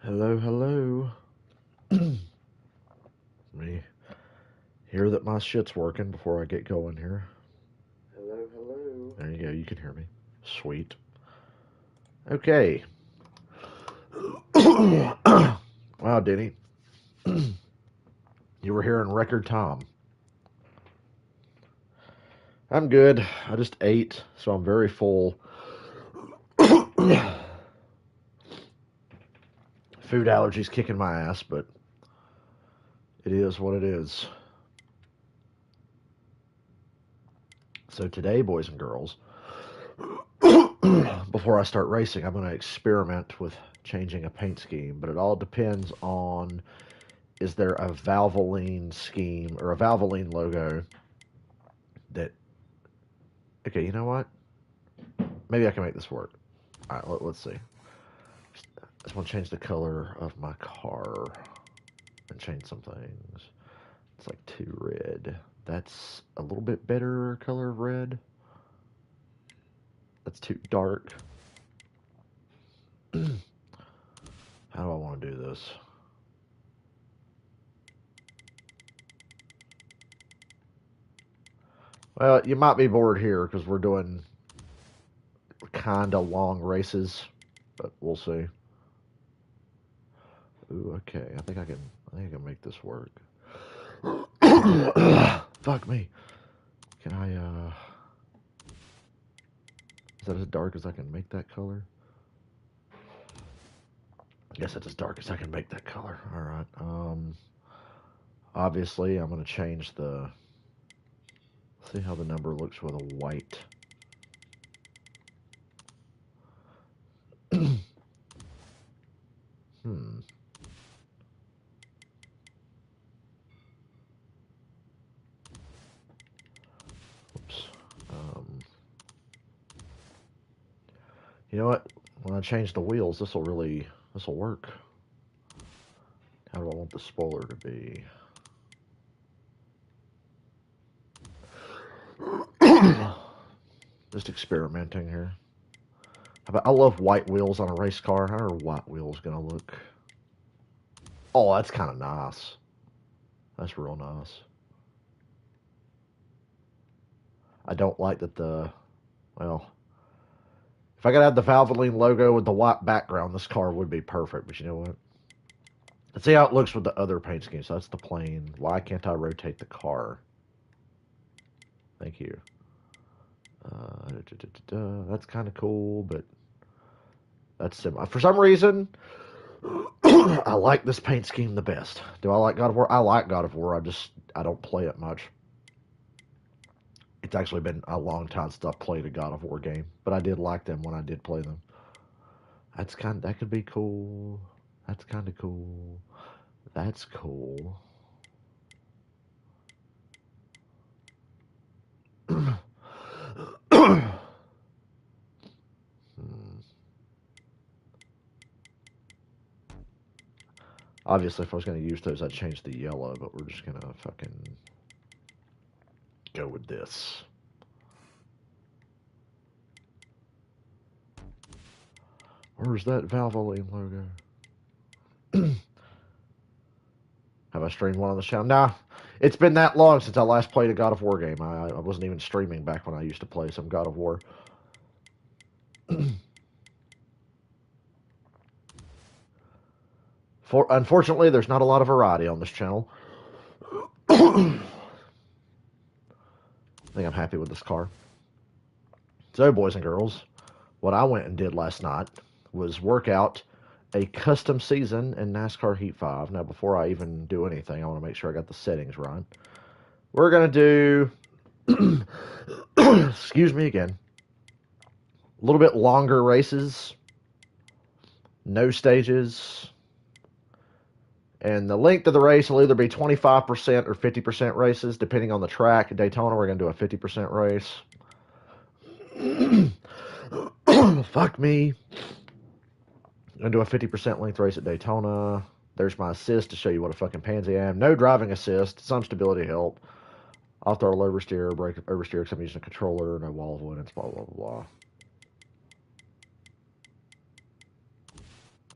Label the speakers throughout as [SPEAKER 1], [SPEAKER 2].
[SPEAKER 1] Hello, hello. Let me hear that my shit's working before I get going here. Hello, hello. There you go, you can hear me. Sweet. Okay. Wow, Denny. You were here in record time. I'm good. I just ate, so I'm very full. Food allergies kicking my ass, but it is what it is. So today, boys and girls, before I start racing, I'm going to experiment with changing a paint scheme, but it all depends on, is there a Valvoline scheme or a Valvoline logo that, okay, you know what? Maybe I can make this work. All right, let's see. I just want to change the color of my car and change some things. It's like too red. That's a little bit better color of red. That's too dark. How do I want to do this? Well, you might be bored here because we're doing kind of long races, but we'll see. Ooh, okay. I think I can make this work. Fuck me. Can I, is that as dark as I can make that color? Yes, it's as dark as I can make that color. All right. Obviously, I'm going to change the, see how the number looks with a white. Oops. You know what? When I change the wheels, this will work. How do I want the spoiler to be? Just experimenting here. I love white wheels on a race car. How are white wheels gonna look? Oh, that's kind of nice. That's real nice. I don't like that well, if I could have the Valvoline logo with the white background, this car would be perfect. But you know what? Let's see how it looks with the other paint scheme. So that's the plain. Why can't I rotate the car? Thank you. That's kind of cool, but that's similar. For some reason, I like this paint scheme the best. Do I like God of War? I like God of War. I don't play it much. It's actually been a long time since I played a God of War game, but I did like them when I did play them. That could be cool. That's kind of cool. That's cool. Obviously, if I was going to use those, I'd change the yellow, but we're just going to fucking go with this. Where's that Valvoline logo? Have I streamed one on the channel? Nah, it's been that long since I last played a God of War game. I wasn't even streaming back when I used to play some God of War. Unfortunately, there's not a lot of variety on this channel. I think I'm happy with this car. So, boys and girls, what I went and did last night was work out a custom season in NASCAR Heat 5. Now, before I even do anything, I want to make sure I got the settings right. We're going to do, excuse me again, a little bit longer races, no stages, and the length of the race will either be 25% or 50% races, depending on the track. At Daytona, we're going to do a 50% race. Fuck me. I'm going to do a 50% length race at Daytona. There's my assist to show you what a fucking pansy I am. No driving assist, some stability help. I'll throw a oversteer, brake oversteer because I'm using a controller, no wall avoidance, blah, blah, blah, blah.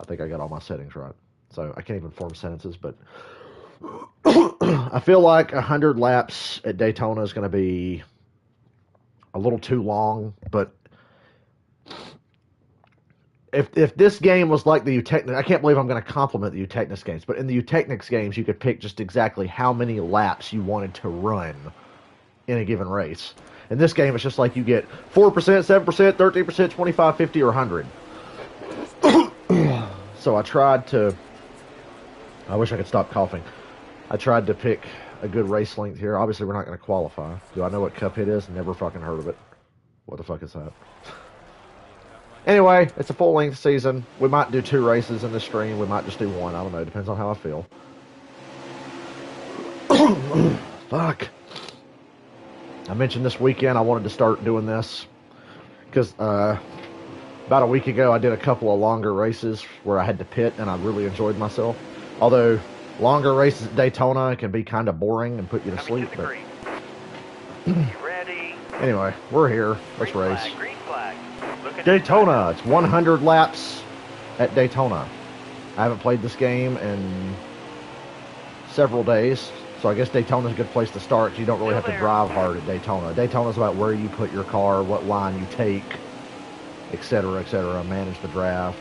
[SPEAKER 1] I think I got all my settings right. So I can't even form sentences, but I feel like 100 laps at Daytona is going to be a little too long, but if this game was like the Utechnics, I can't believe I'm going to compliment the Utechnics games, but in the Utechnics games, you could pick just exactly how many laps you wanted to run in a given race. In this game, it's just like you get 4%, 7%, 13%, 25, 50, or 100. So I tried to... I wish I could stop coughing. I tried to pick a good race length here. Obviously, we're not going to qualify. Do I know what Cuphead is? Never fucking heard of it. What the fuck is that? Anyway, it's a full-length season. We might do 2 races in the stream. We might just do 1. I don't know. Depends on how I feel. Fuck. I mentioned this weekend I wanted to start doing this because about a week ago I did a couple of longer races where I had to pit and I really enjoyed myself. Although longer races at Daytona can be kind of boring and put you to sleep. But anyway, we're here. Let's race. Daytona. It's 100 laps at Daytona. I haven't played this game in several days, so I guess Daytona's a good place to start because you don't really have to drive hard at Daytona. Daytona's about where you put your car, what line you take, etc., etc. Manage the draft.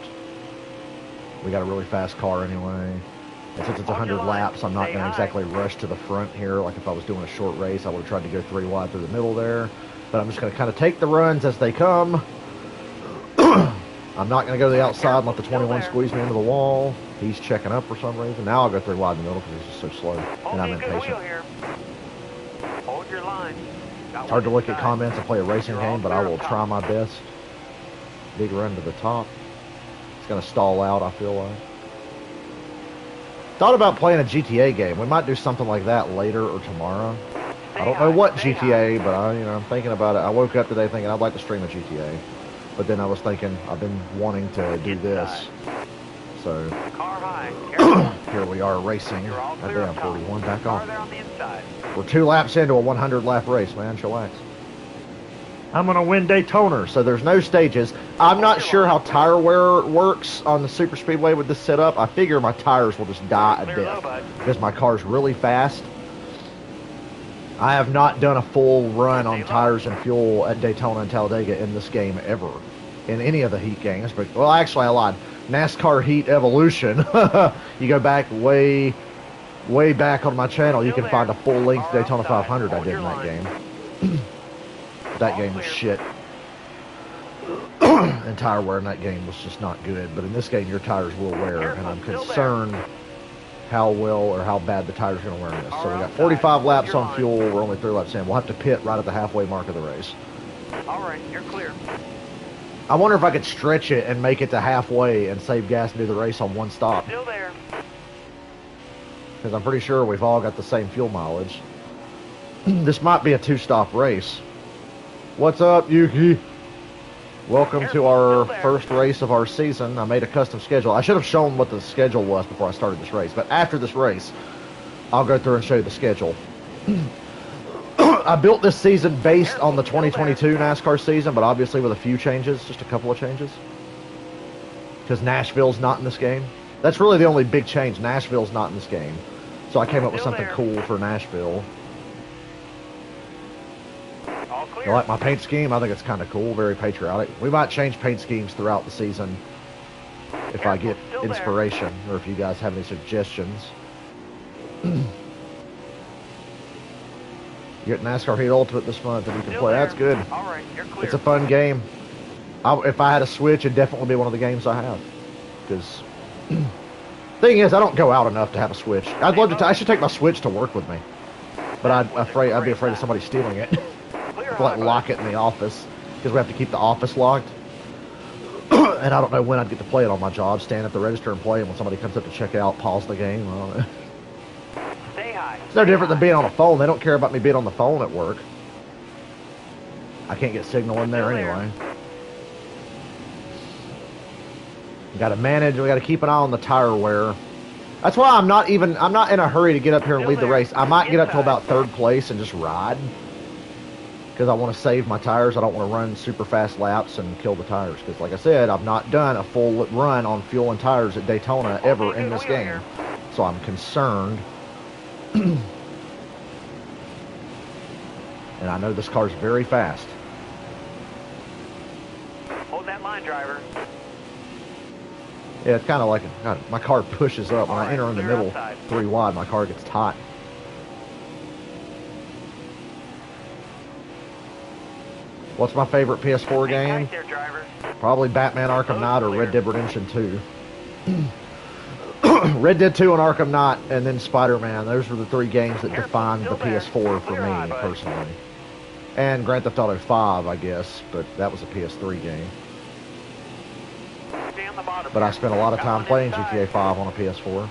[SPEAKER 1] We got a really fast car anyway. And since it's 100 laps, I'm not going to exactly rush to the front here. Like if I was doing a short race, I would have tried to go 3 wide through the middle there. But I'm just going to kind of take the runs as they come. I'm not going to go to the outside and let the 21 squeeze me into the wall. He's checking up for some reason. Now I'll go 3 wide in the middle because he's just so slow. And I'm impatient.
[SPEAKER 2] Hold your line.
[SPEAKER 1] It's hard to look at comments and play a racing game, but I will try my best. Big run to the top. It's going to stall out, I feel like. Thought about playing a GTA game. We might do something like that later or tomorrow. I don't know what GTA, but I'm thinking about it. I woke up today thinking I'd like to stream a GTA. But then I was thinking, I've been wanting to do this. So, here we are racing. Goddamn, 41, back off. We're 2 laps into a 100 lap race, man. Chillax. I'm going to win Daytona, so there's no stages. I'm not sure how tire wear works on the super speedway with this setup. I figure my tires will just die a death because my car's really fast. I have not done a full run on tires and fuel at Daytona and Talladega in this game ever, in any of the Heat games. But well, actually, I lied. NASCAR Heat Evolution. You go back way back on my channel, you can find a full-length Daytona 500 I did in that game. That game was shit. And tire wear in that game was just not good. But in this game, your tires will wear, and I'm concerned how well or how bad the tires are going to wear in this. So we got 45 laps on fuel. We're only 3 laps in. We'll have to pit right at the halfway mark of the race.
[SPEAKER 2] All right, you're clear.
[SPEAKER 1] I wonder if I could stretch it and make it to halfway and save gas and do the race on 1 stop.
[SPEAKER 2] Still there.
[SPEAKER 1] Because I'm pretty sure we've all got the same fuel mileage. This might be a 2-stop race. What's up, Yuki? Welcome to our first race of our season. I made a custom schedule. I should have shown what the schedule was before I started this race. But after this race, I'll go through and show you the schedule. I built this season based on the 2022 NASCAR season, but obviously with a few changes, just a couple of changes. Because Nashville's not in this game. That's really the only big change. Nashville's not in this game. So I came up with something cool for Nashville. I like my paint scheme. I think it's kind of cool, very patriotic. We might change paint schemes throughout the season if I get inspiration or if you guys have any suggestions. You get NASCAR Heat Ultimate this month and you can play. That's good.
[SPEAKER 2] All right, you're clear.
[SPEAKER 1] It's a fun game. If I had a Switch, it'd definitely be one of the games I have. Because thing is, I don't go out enough to have a Switch. I'd love to. I should take my Switch to work with me, but I'd be afraid of somebody stealing it. Like lock it in the office because we have to keep the office locked. And I don't know when I'd get to play it on my job. Stand at the register and play, and when somebody comes up to check out, pause the game. I don't know.
[SPEAKER 2] Stay high.
[SPEAKER 1] It's no different than being on a phone. They don't care about me being on the phone at work. I can't get signal in there anyway. We got to manage. We got to keep an eye on the tire wear. That's why I'm not in a hurry to get up here and lead the race. I might get up to about 3rd place and just ride. because I want to save my tires. I don't want to run super fast laps and kill the tires, because like I said, I've not done a full run on fuel and tires at Daytona ever in this game. So I'm concerned. And I know this car's very fast.
[SPEAKER 2] Hold that line, driver.
[SPEAKER 1] Yeah, it's kind of like my car pushes up. When I enter in the middle,
[SPEAKER 2] outside.
[SPEAKER 1] 3 wide, my car gets hot. What's my favorite PS4
[SPEAKER 2] Hang
[SPEAKER 1] game?
[SPEAKER 2] tight there, driver.
[SPEAKER 1] Probably Batman Arkham Knight or Red Dead Redemption 2. Red Dead 2 and Arkham Knight, and then Spider-Man. Those were the 3 games that defined the PS4 for me, personally. And Grand Theft Auto 5, I guess, but that was a PS3 game.
[SPEAKER 2] Stay on the bottom.
[SPEAKER 1] But I spent a lot of time playing GTA 5 on a PS4.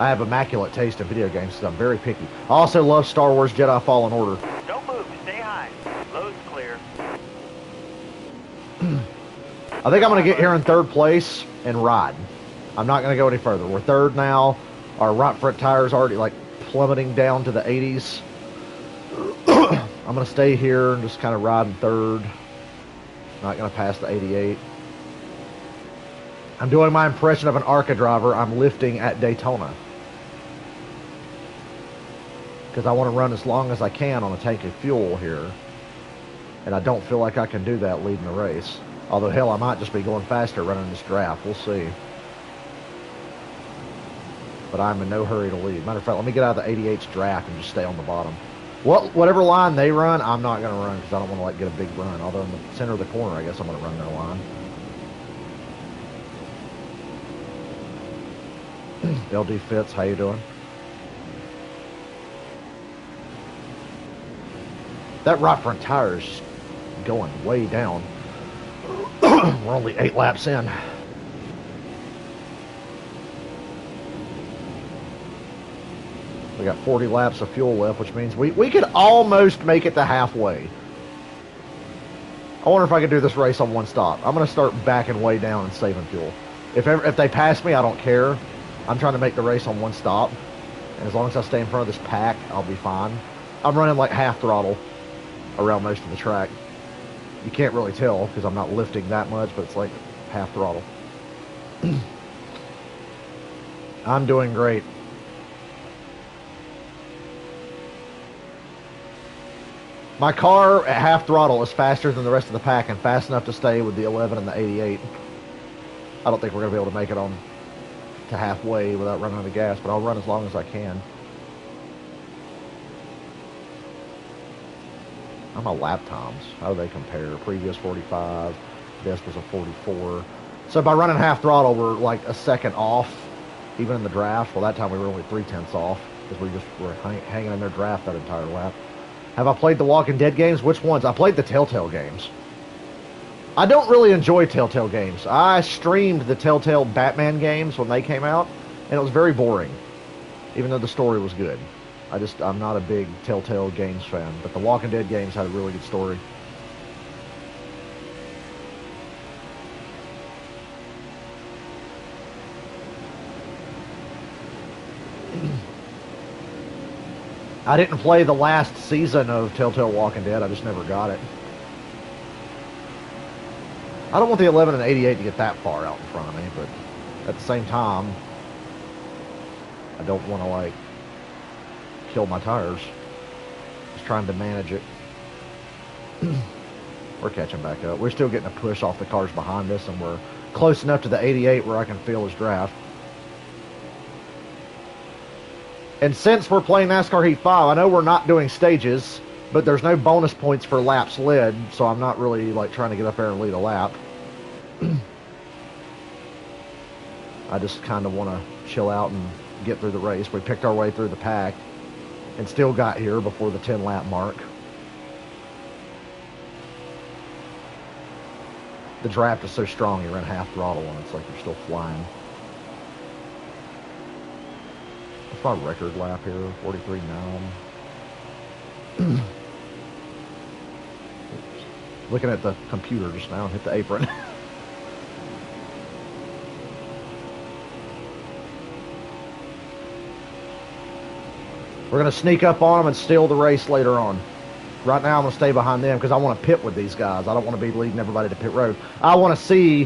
[SPEAKER 1] I have immaculate taste in video games because I'm very picky. I also love Star Wars Jedi Fallen Order.
[SPEAKER 2] Don't move. Stay high. Load's clear.
[SPEAKER 1] I think I'm going to get here in 3rd place and ride. I'm not going to go any further. We're 3rd now. Our right front tire's already like plummeting down to the 80s. I'm going to stay here and just kind of ride in 3rd. Not going to pass the 88. I'm doing my impression of an ARCA driver. I'm lifting at Daytona, because I want to run as long as I can on a tank of fuel here. And I don't feel like I can do that leading the race. Although, hell, I might just be going faster running this draft. We'll see. But I'm in no hurry to lead. Matter of fact, let me get out of the 88's draft and just stay on the bottom. Whatever line they run, I'm not going to run because I don't want to like get a big run. Although in the center of the corner, I guess I'm going to run their line. LD Fitz, how you doing? That right front tire is going way down. We're only 8 laps in. We got 40 laps of fuel left, which means we could almost make it to halfway. I wonder if I could do this race on one stop. I'm going to start backing way down and saving fuel. If they pass me, I don't care. I'm trying to make the race on one stop. And as long as I stay in front of this pack, I'll be fine. I'm running like half throttle around most of the track. You can't really tell because I'm not lifting that much, but it's like half throttle. I'm doing great. My car at half throttle is faster than the rest of the pack and fast enough to stay with the 11 and the 88. I don't think we're going to be able to make it on to halfway without running out of gas, but I'll run as long as I can. How my lap times? How do they compare? Previous 45, this was a 44. So by running half throttle, we're like a second off, even in the draft. Well, that time we were only 3/10 off because we just were hanging in their draft that entire lap. Have I played the Walking Dead games? Which ones? I played the Telltale games. I don't really enjoy Telltale games. I streamed the Telltale Batman games when they came out, and it was very boring, even though the story was good. I'm not a big Telltale games fan, but the Walking Dead games had a really good story. I didn't play the last season of Telltale Walking Dead. I just never got it. I don't want the 11 and 88 to get that far out in front of me, but at the same time, I don't want to, like, kill my tires. Just trying to manage it. We're catching back up. We're still getting a push off the cars behind us, and we're close enough to the 88 where I can feel his draft. And since we're playing NASCAR Heat 5, I know we're not doing stages, but there's no bonus points for laps led, so I'm not really like trying to get up there and lead a lap. I just kind of want to chill out and get through the race. We picked our way through the pack and still got here before the 10 lap mark. The draft is so strong, you run half throttle and it's like you're still flying. What's my record lap here? 43.9. Looking at the computer just now and hit the apron. We're going to sneak up on them and steal the race later on. Right now, I'm going to stay behind them because I want to pit with these guys. I don't want to be leading everybody to pit road. I want to see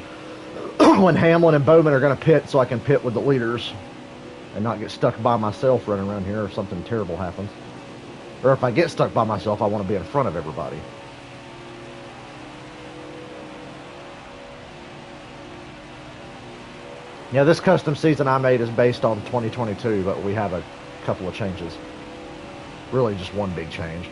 [SPEAKER 1] when Hamlin and Bowman are going to pit so I can pit with the leaders and not get stuck by myself running around here if something terrible happens. Or if I get stuck by myself, I want to be in front of everybody. Yeah, this custom season I made is based on 2022, but we have a couple of changes. Really just one big change.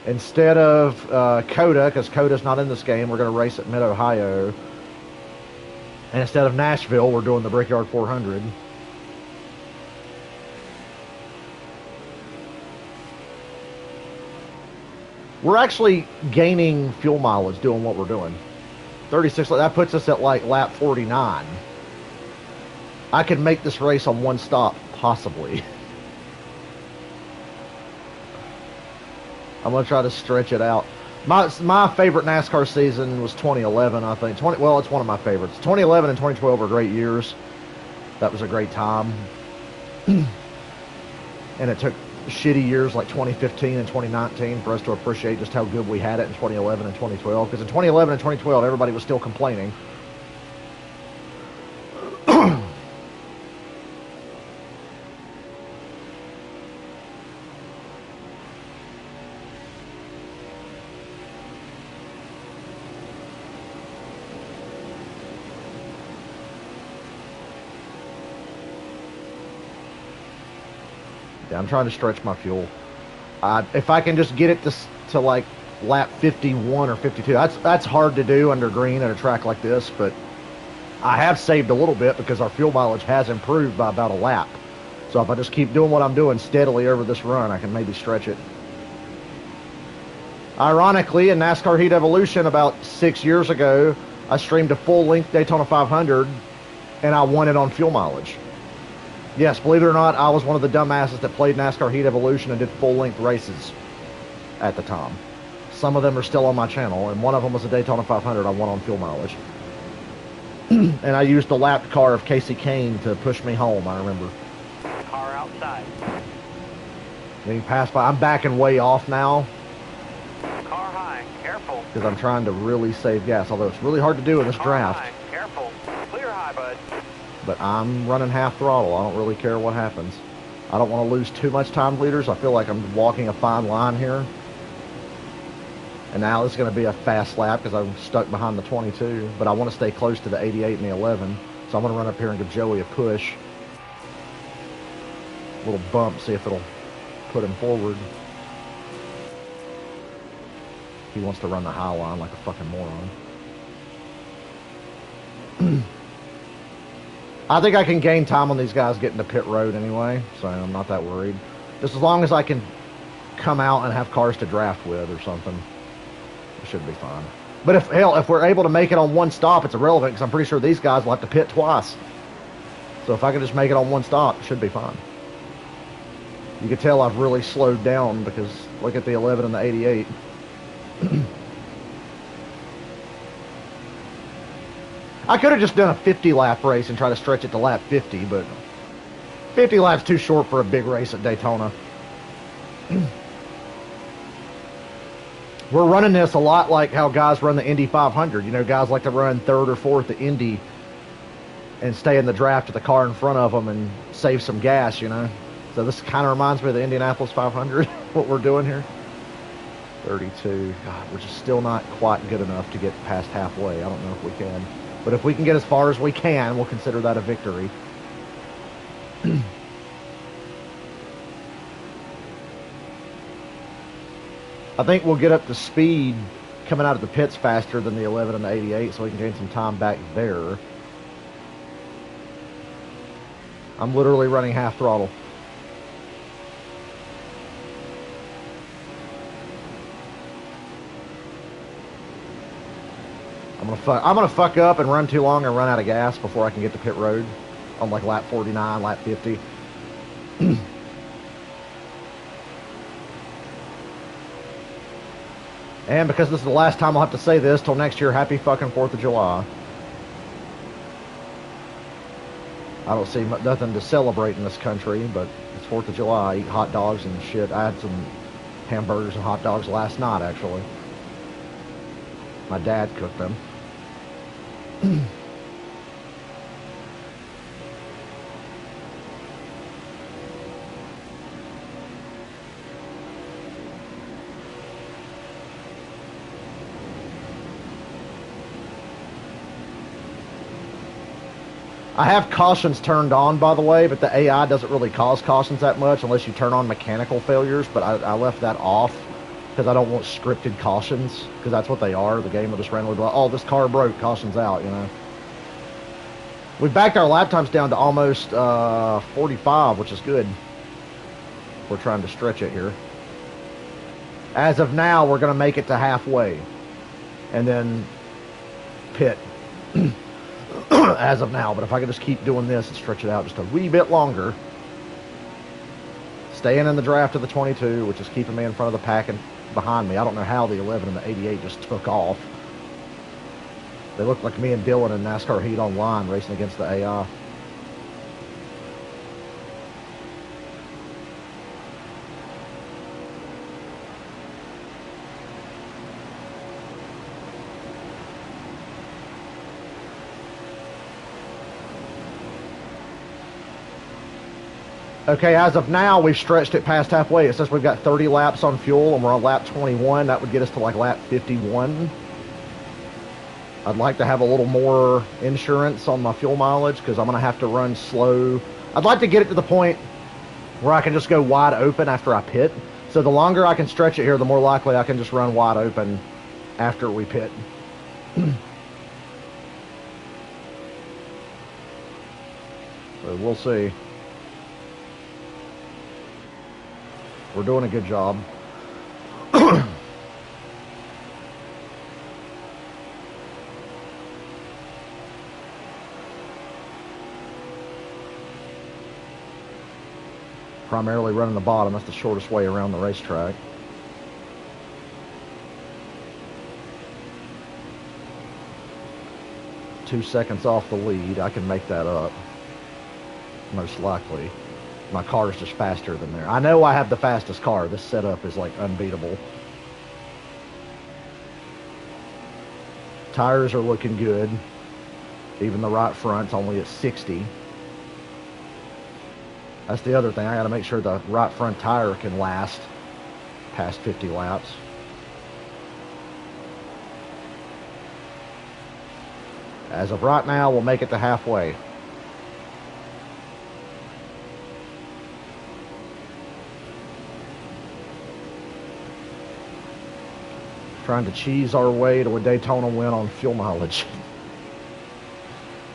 [SPEAKER 1] Instead of Coda, because Coda's not in this game, we're going to race at Mid-Ohio. And instead of Nashville, we're doing the Brickyard 400. We're actually gaining fuel mileage doing what we're doing. 36, that puts us at like lap 49. I could make this race on one stop, possibly. I'm going to try to stretch it out. My favorite NASCAR season was 2011, I think. Well, it's one of my favorites. 2011 and 2012 were great years. That was a great time. And it took shitty years like 2015 and 2019 for us to appreciate just how good we had it in 2011 and 2012. Because in 2011 and 2012, everybody was still complaining. Yeah, I'm trying to stretch my fuel. If I can just get it to like lap 51 or 52, that's hard to do under green at a track like this, but I have saved a little bit because our fuel mileage has improved by about a lap. So if I just keep doing what I'm doing steadily over this run, I can maybe stretch it. Ironically, in NASCAR Heat Evolution about 6 years ago, I streamed a full-length Daytona 500, and I won it on fuel mileage. Yes, believe it or not, I was one of the dumbasses that played NASCAR Heat Evolution and did full-length races at the time. Some of them are still on my channel, and one of them was a Daytona 500 I won on fuel mileage. And I used the lapped car of Casey Kane to push me home, I remember.
[SPEAKER 2] Car outside.
[SPEAKER 1] Getting passed by. I'm backing way off now.
[SPEAKER 2] Car high. Careful.
[SPEAKER 1] Because I'm trying to really save gas, although it's really hard to do in this draft.
[SPEAKER 2] High. Careful. Clear high, bud.
[SPEAKER 1] But I'm running half throttle. I don't really care what happens. I don't want to lose too much time, leaders. I feel like I'm walking a fine line here. And now it's going to be a fast lap because I'm stuck behind the 22. But I want to stay close to the 88 and the 11. So I'm going to run up here and give Joey a push. A little bump, see if it'll put him forward. He wants to run the high line like a fucking moron. I think I can gain time on these guys getting to pit road anyway, so I'm not that worried. Just as long as I can come out and have cars to draft with or something, it should be fine. But if we're able to make it on one stop, it's irrelevant because I'm pretty sure these guys will have to pit twice. So if I can just make it on one stop, it should be fine. You can tell I've really slowed down because look at the 11 and the 88. I could have just done a 50-lap race and try to stretch it to lap 50, but 50 laps too short for a big race at Daytona. We're running this a lot like how guys run the Indy 500. You know, guys like to run third or fourth at Indy and stay in the draft to the car in front of them and save some gas, you know. So this kind of reminds me of the Indianapolis 500, what we're doing here. 32. God, we're just still not quite good enough to get past halfway. I don't know if we can. But if we can get as far as we can, we'll consider that a victory. I think we'll get up to speed coming out of the pits faster than the 11 and the 88, so we can gain some time back there. I'm literally running half throttle. I'm gonna fuck up and run too long and run out of gas before I can get to pit road on like lap 49, lap 50. And because this is the last time I'll have to say this till next year, happy fucking 4th of July. I don't see nothing to celebrate in this country, but it's 4th of July. I eat hot dogs and shit. I had some hamburgers and hot dogs last night, actually. My dad cooked them. I have cautions turned on, by the way, but the AI doesn't really cause cautions that much unless you turn on mechanical failures, but I left that off because I don't want scripted cautions, because that's what they are. The game will just randomly be like, oh, this car broke, cautions out, you know. We backed our lap times down to almost 45, which is good. We're trying to stretch it here. As of now, we're going to make it to halfway, and then pit. As of now, but if I could just keep doing this and stretch it out just a wee bit longer, staying in the draft of the 22, which is keeping me in front of the pack and behind me. I don't know how the 11 and the 88 just took off. They look like me and Dylan in NASCAR Heat Online racing against the AI. Okay, as of now, we've stretched it past halfway. It says we've got 30 laps on fuel, and we're on lap 21. That would get us to like lap 51. I'd like to have a little more insurance on my fuel mileage because I'm going to have to run slow. I'd like to get it to the point where I can just go wide open after I pit. So the longer I can stretch it here, the more likely I can just run wide open after we pit. So we'll see. We're doing a good job. Primarily running the bottom. That's the shortest way around the racetrack. Two seconds off the lead. I can make that up. Most likely. My car is just faster than there. I know I have the fastest car. This setup is like unbeatable. Tires are looking good. Even the right front's only at 60. That's the other thing. I got to make sure the right front tire can last past 50 laps. As of right now, we'll make it to halfway. Trying to cheese our way to a Daytona win on fuel mileage.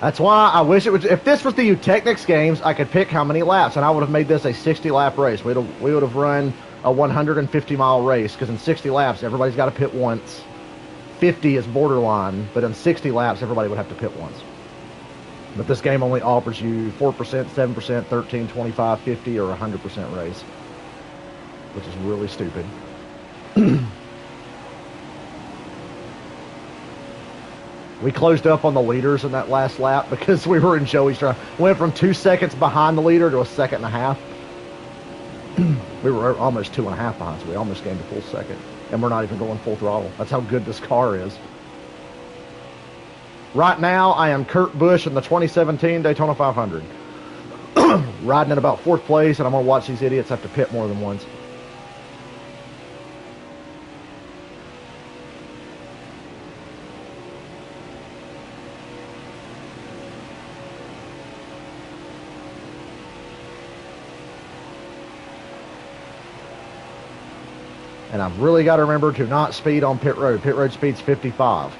[SPEAKER 1] That's why I wish it was. If this was the Eutechnics games, I could pick how many laps, and I would have made this a 60-lap race. We would have run a 150-mile race, because in 60 laps, everybody's got to pit once. 50 is borderline, but in 60 laps, everybody would have to pit once. But this game only offers you 4%, 7%, 13, 25, 50, or 100% race, which is really stupid. We closed up on the leaders in that last lap because we were in Joey's drive. Went from 2 seconds behind the leader to a second and a half. We were almost 2.5 behind, so we almost gained a full second. And we're not even going full throttle. That's how good this car is. Right now, I am Kurt Busch in the 2017 Daytona 500. Riding in about 4th place, and I'm going to watch these idiots have to pit more than once. And I've really got to remember to not speed on pit road. Pit road speed's 55.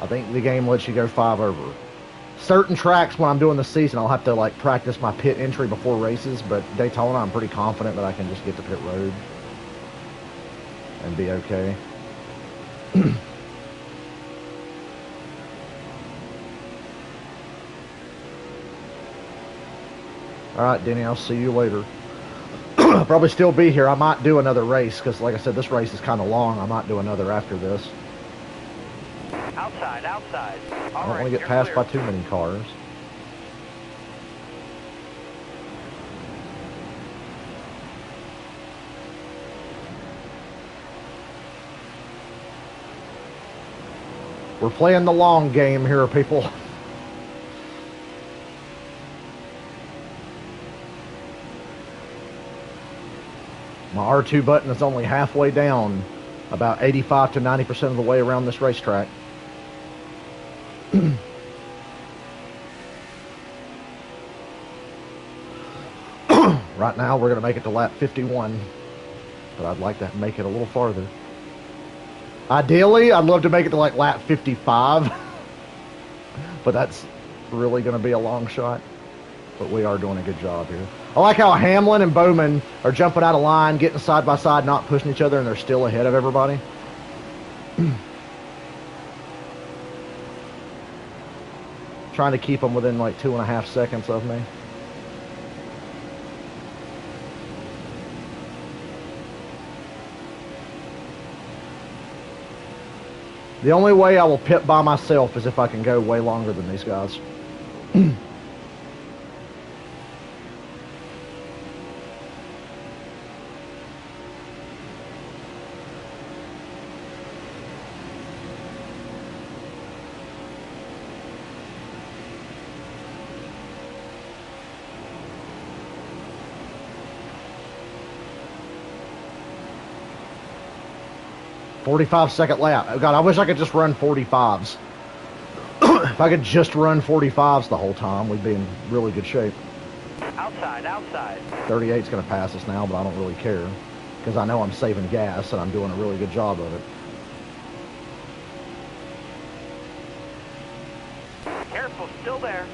[SPEAKER 1] I think the game lets you go 5 over. Certain tracks when I'm doing the season, I'll have to like practice my pit entry before races, but Daytona, I'm pretty confident that I can just get to pit road and be okay. All right, Denny, I'll see you later. I'll probably still be here. I might do another race because, like I said, this race is kind of long. I might do another after this.
[SPEAKER 2] Outside, outside.
[SPEAKER 1] I
[SPEAKER 2] All
[SPEAKER 1] don't
[SPEAKER 2] right,
[SPEAKER 1] want to get
[SPEAKER 2] you're
[SPEAKER 1] passed
[SPEAKER 2] clear.
[SPEAKER 1] by too many cars. We're playing the long game here, people. My R2 button is only halfway down, about 85 to 90% of the way around this racetrack. Right now, we're going to make it to lap 51, but I'd like to make it a little farther. Ideally, I'd love to make it to like lap 55, but that's really going to be a long shot. But we are doing a good job here. I like how Hamlin and Bowman are jumping out of line, getting side by side, not pushing each other, and they're still ahead of everybody. Trying to keep them within like 2.5 seconds of me. The only way I will pit by myself is if I can go way longer than these guys. 45-second lap. Oh God, I wish I could just run 45s. If I could just run 45s the whole time, we'd be in really good shape.
[SPEAKER 2] Outside, outside.
[SPEAKER 1] 38's going to pass us now, but I don't really care because I know I'm saving gas and I'm doing a really good job of it.
[SPEAKER 2] Careful, still there.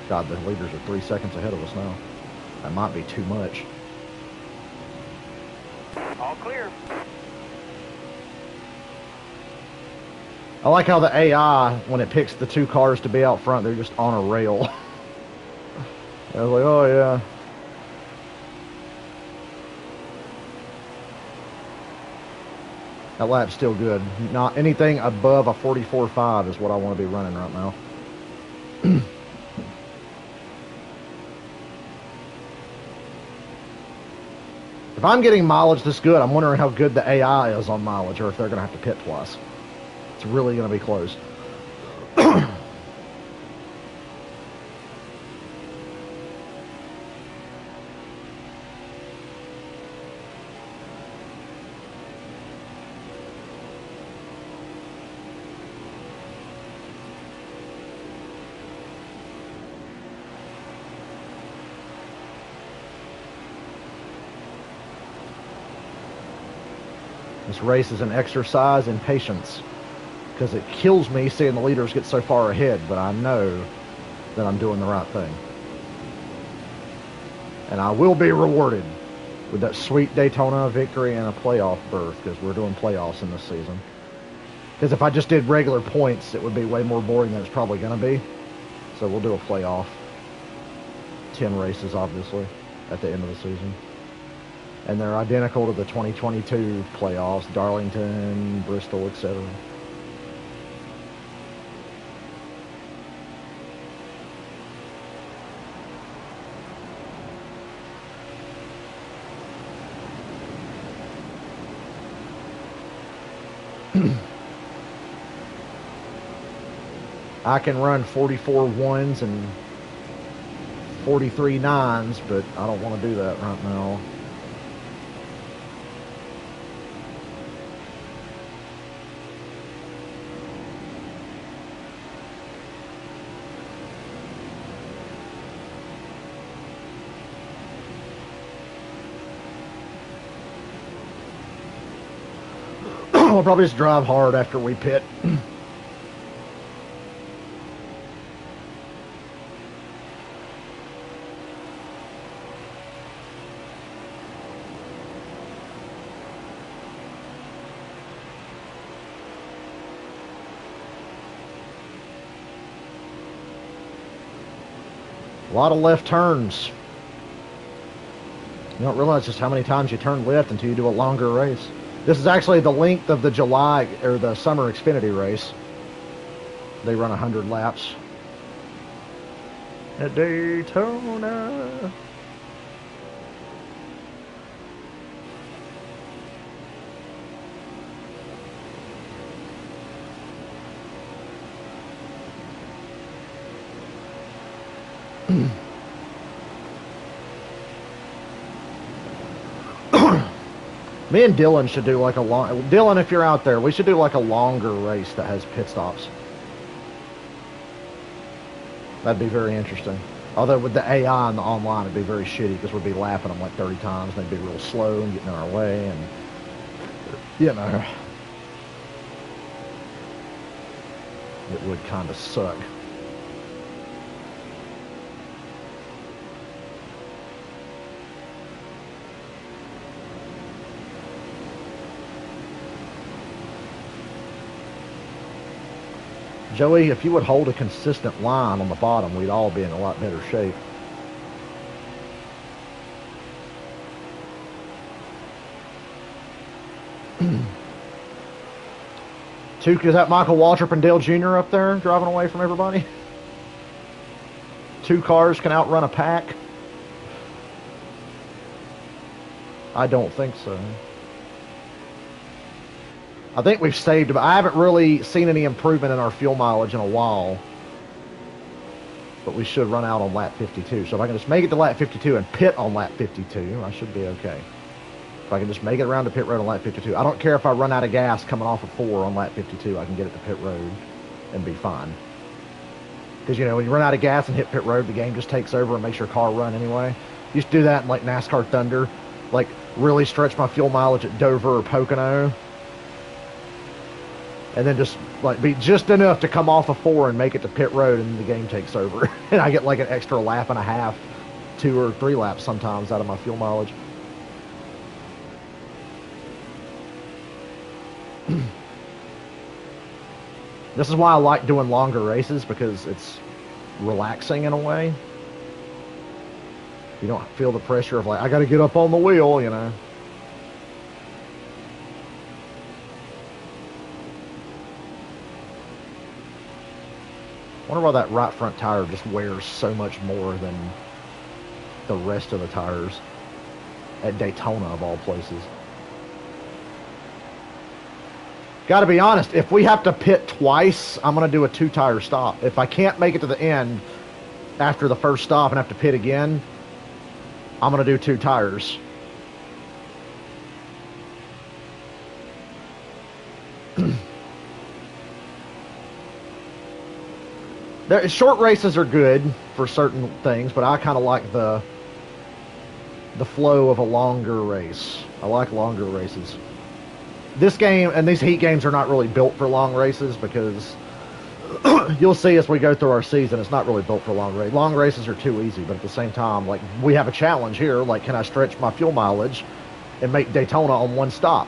[SPEAKER 1] God, the leaders are 3 seconds ahead of us now. That might be too much.
[SPEAKER 2] All clear.
[SPEAKER 1] I like how the AI, when it picks the two cars to be out front, they're just on a rail. I was like, oh yeah. That lap's still good. Not anything above a 44.5 is what I want to be running right now. If I'm getting mileage this good, I'm wondering how good the AI is on mileage, or if they're going to have to pit twice. It's really going to be close. This race is an exercise in patience, because it kills me seeing the leaders get so far ahead, but I know that I'm doing the right thing. And I will be rewarded with that sweet Daytona victory and a playoff berth, because we're doing playoffs in this season. Because if I just did regular points, it would be way more boring than it's probably going to be. So we'll do a playoff. 10 races, obviously, at the end of the season. And they're identical to the 2022 playoffs, Darlington, Bristol, etc. I can run 44 ones and 43 nines, but I don't want to do that right now. We'll probably just drive hard after we pit. A lot of left turns. You don't realize just how many times you turn left until you do a longer race. This is actually the length of the July or the summer Xfinity race. They run 100 laps at Daytona. Me and Dylan should do like a long... Dylan, if you're out there, we should do like a longer race that has pit stops. That'd be very interesting. Although with the AI and the online, it'd be very shitty because we'd be lapping them like 30 times. And they'd be real slow and getting in our way. And, you know, it would kind of suck. Joey, if you would hold a consistent line on the bottom, we'd all be in a lot better shape. Is that Michael Waltrip and Dale Jr. up there driving away from everybody? 2 cars can outrun a pack? I don't think so. I think we've saved, but I haven't really seen any improvement in our fuel mileage in a while. But we should run out on lap 52. So if I can just make it to lap 52 and pit on lap 52, I should be okay. If I can just make it around to pit road on lap 52. I don't care if I run out of gas coming off of 4 on lap 52. I can get it to pit road and be fine. Because, you know, when you run out of gas and hit pit road, the game just takes over and makes your car run anyway. Used to do that in, like, NASCAR Thunder. Like, really stretch my fuel mileage at Dover or Pocono. And then just, like, be just enough to come off of 4 and make it to pit road, and the game takes over. And I get, like, an extra lap and a half, 2 or 3 laps sometimes out of my fuel mileage. This is why I like doing longer races, because it's relaxing in a way. You don't feel the pressure of, like, I gotta get up on the wheel, you know. I wonder why that right front tire just wears so much more than the rest of the tires at Daytona, of all places. Gotta be honest, if we have to pit twice, I'm gonna do a 2-tire stop. If I can't make it to the end after the first stop and have to pit again, I'm gonna do 2 tires. Short races are good for certain things, but I kind of like the flow of a longer race. I like longer races. This game and these heat games are not really built for long races, because you'll see as we go through our season, it's not really built for long races. Long races are too easy, but at the same time, like, we have a challenge here. Like, can I stretch my fuel mileage and make Daytona on 1 stop?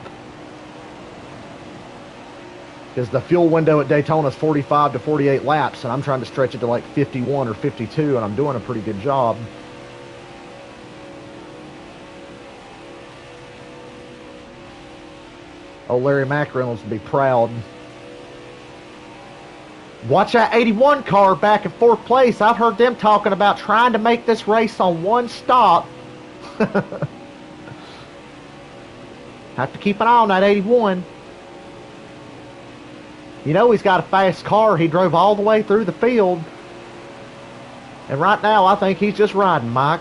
[SPEAKER 1] Because the fuel window at Daytona is 45 to 48 laps, and I'm trying to stretch it to like 51 or 52, and I'm doing a pretty good job. Oh, Larry McReynolds would be proud. Watch that 81 car back in 4th place. I've heard them talking about trying to make this race on 1 stop. Have to keep an eye on that 81. You know he's got a fast car. He drove all the way through the field. And right now, I think he's just riding, Mike.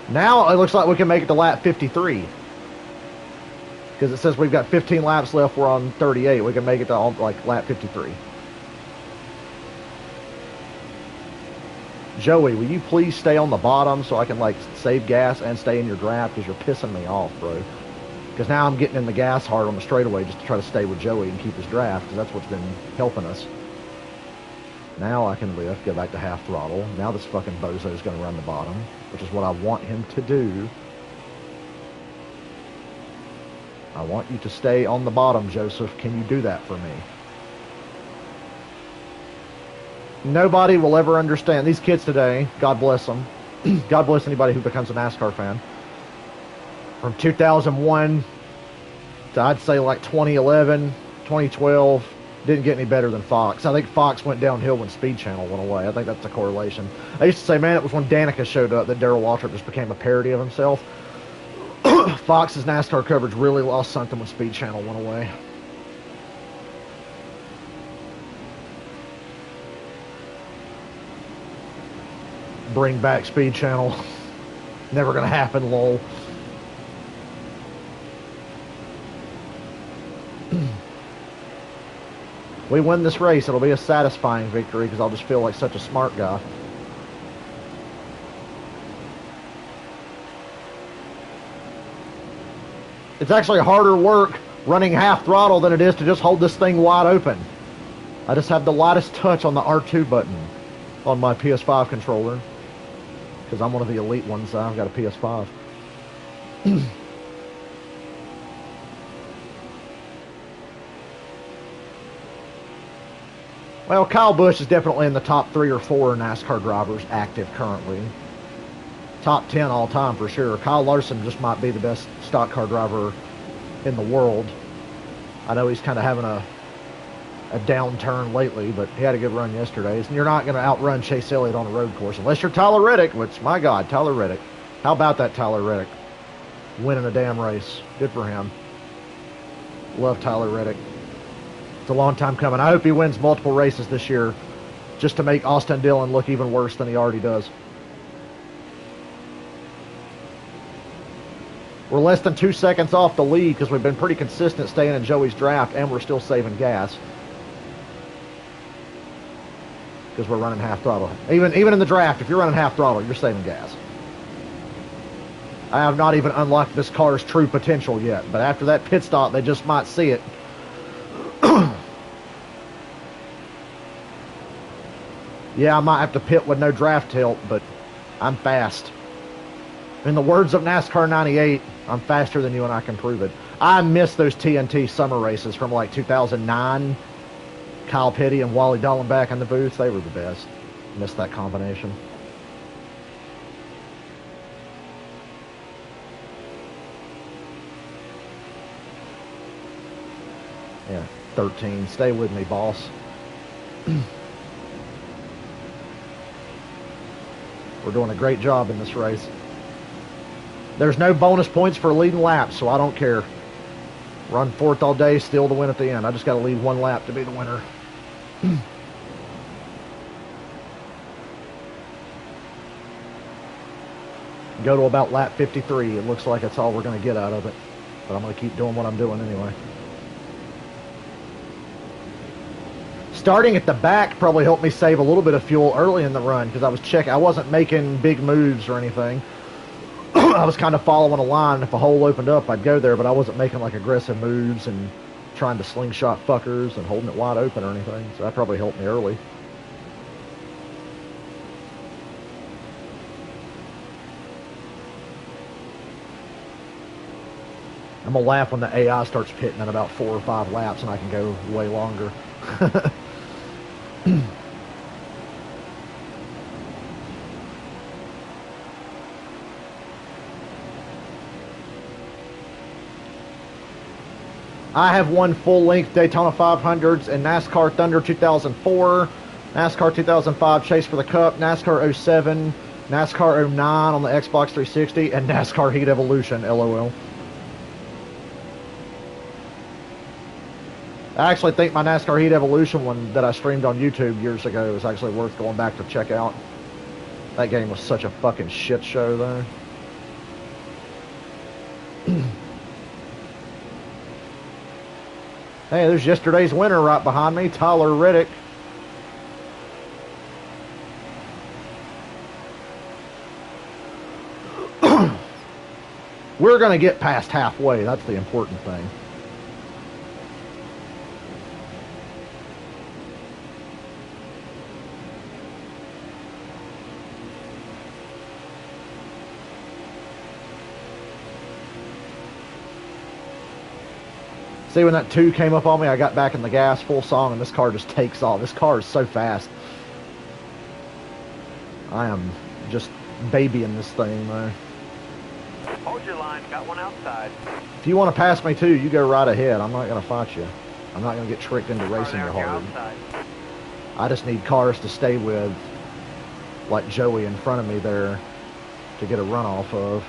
[SPEAKER 1] Now, it looks like we can make it to lap 53. Because it says we've got 15 laps left. We're on 38. We can make it to, like, lap 53. Joey, will you please stay on the bottom so I can, like, save gas and stay in your draft? Because you're pissing me off, bro. Because now I'm getting in the gas hard on the straightaway just to try to stay with Joey and keep his draft, because that's what's been helping us. Now I can lift, go back to half throttle. Now this fucking bozo is going to run the bottom, which is what I want him to do. I want you to stay on the bottom, Joseph. Can you do that for me? Nobody will ever understand. These kids today, God bless them, God bless anybody who becomes a NASCAR fan. From 2001 to, I'd say, like 2011, 2012, didn't get any better than Fox. I think Fox went downhill when Speed Channel went away. I think that's a correlation. I used to say, man, it was when Danica showed up that Darrell Waltrip just became a parody of himself. Fox's NASCAR coverage really lost something when Speed Channel went away. Bring back Speed Channel. Never gonna happen, lol. We win this race, it'll be a satisfying victory because I'll just feel like such a smart guy. It's actually harder work running half throttle than it is to just hold this thing wide open. I just have the lightest touch on the R2 button on my PS5 controller because I'm one of the elite ones. I've got a PS5. Well, Kyle Busch is definitely in the top 3 or 4 NASCAR drivers active currently. Top 10 all time for sure. Kyle Larson just might be the best stock car driver in the world. I know he's kind of having a downturn lately, but he had a good run yesterday. And you're not going to outrun Chase Elliott on a road course unless you're Tyler Reddick, which, my God, Tyler Reddick. How about that Tyler Reddick winning a damn race? Good for him. Love Tyler Reddick. It's a long time coming. I hope he wins multiple races this year just to make Austin Dillon look even worse than he already does. We're less than 2 seconds off the lead because we've been pretty consistent staying in Joey's draft, and we're still saving gas because we're running half throttle. Even in the draft, if you're running half throttle, you're saving gas. I have not even unlocked this car's true potential yet, but after that pit stop, they just might see it. Yeah, I might have to pit with no draft tilt, but I'm fast. In the words of NASCAR 98, I'm faster than you and I can prove it. I miss those TNT summer races from like 2009. Kyle Petty and Wally Dallenbach in the booth. They were the best. Miss that combination. Yeah, 13. Stay with me, boss. We're doing a great job in this race. There's no bonus points for leading laps, so I don't care. Run fourth all day, still to win at the end. I just got to lead one lap to be the winner. Go to about lap 53. It looks like that's all we're going to get out of it. But I'm going to keep doing what I'm doing anyway. Starting at the back probably helped me save a little bit of fuel early in the run because I was checking. I wasn't making big moves or anything. I was kind of following a line. If a hole opened up, I'd go there, but I wasn't making like aggressive moves and trying to slingshot fuckers and holding it wide open or anything. So that probably helped me early. I'm going to laugh when the AI starts pitting at about 4 or 5 laps and I can go way longer. I have won full-length Daytona 500s and NASCAR Thunder 2004, NASCAR 2005 Chase for the Cup, NASCAR 07, NASCAR 09 on the Xbox 360, and NASCAR Heat Evolution, LOL. I actually think my NASCAR Heat Evolution one that I streamed on YouTube years ago is actually worth going back to check out. That game was such a fucking shit show, though. Hey, there's yesterday's winner right behind me, Tyler Reddick. We're going to get past halfway. That's the important thing. See, when that 2 came up on me, I got back in the gas, full song, and this car just takes off. This car is so fast. I am just babying this thing, though.
[SPEAKER 2] Hold your line. Got one outside.
[SPEAKER 1] If you want to pass me too, you go right ahead. I'm not going to fight you. I'm not going to get tricked into
[SPEAKER 2] Car
[SPEAKER 1] racing
[SPEAKER 2] there
[SPEAKER 1] you
[SPEAKER 2] on your
[SPEAKER 1] hard.
[SPEAKER 2] outside.
[SPEAKER 1] I just need cars to stay with, like Joey in front of me there, to get a run off of.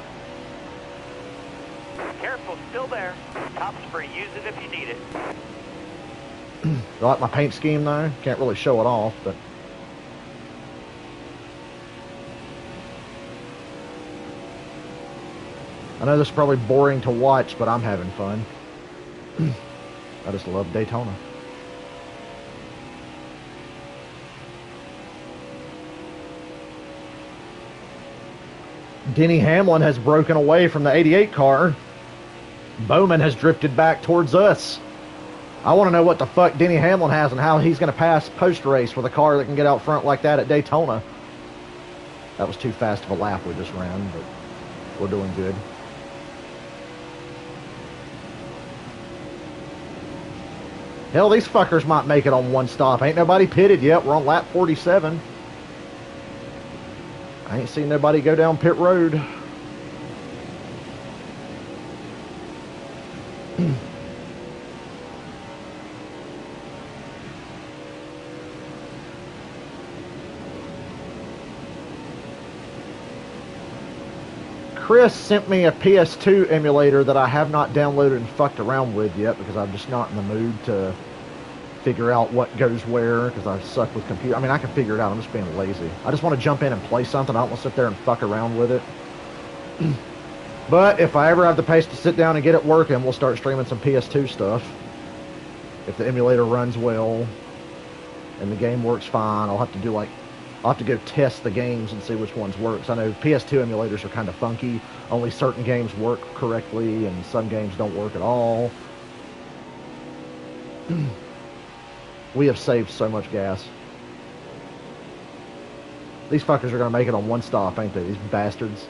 [SPEAKER 2] Careful, still there. Top spring. Use it if you need it.
[SPEAKER 1] You like my paint scheme though? Can't really show it off, but I know this is probably boring to watch, but I'm having fun. I just love Daytona. Denny Hamlin has broken away from the 88 car. Bowman has drifted back towards us. I want to know what the fuck Denny Hamlin has and how he's going to pass post-race with a car that can get out front like that at Daytona. That was too fast of a lap we just ran, but we're doing good. Hell, these fuckers might make it on one stop. Ain't nobody pitted yet. We're on lap 47. I ain't seen nobody go down pit road. Chris sent me a PS2 emulator that I have not downloaded and fucked around with yet because I'm just not in the mood to figure out what goes where because I suck with computer. I mean, I can figure it out. I'm just being lazy. I just want to jump in and play something. I don't want to sit there and fuck around with it. But if I ever have the pace to sit down and get it working, we'll start streaming some PS2 stuff. If the emulator runs well and the game works fine, I'll have to do like, I'll have to go test the games and see which ones works. I know PS2 emulators are kind of funky. Only certain games work correctly and some games don't work at all. We have saved so much gas. These fuckers are going to make it on one stop, ain't they? These bastards.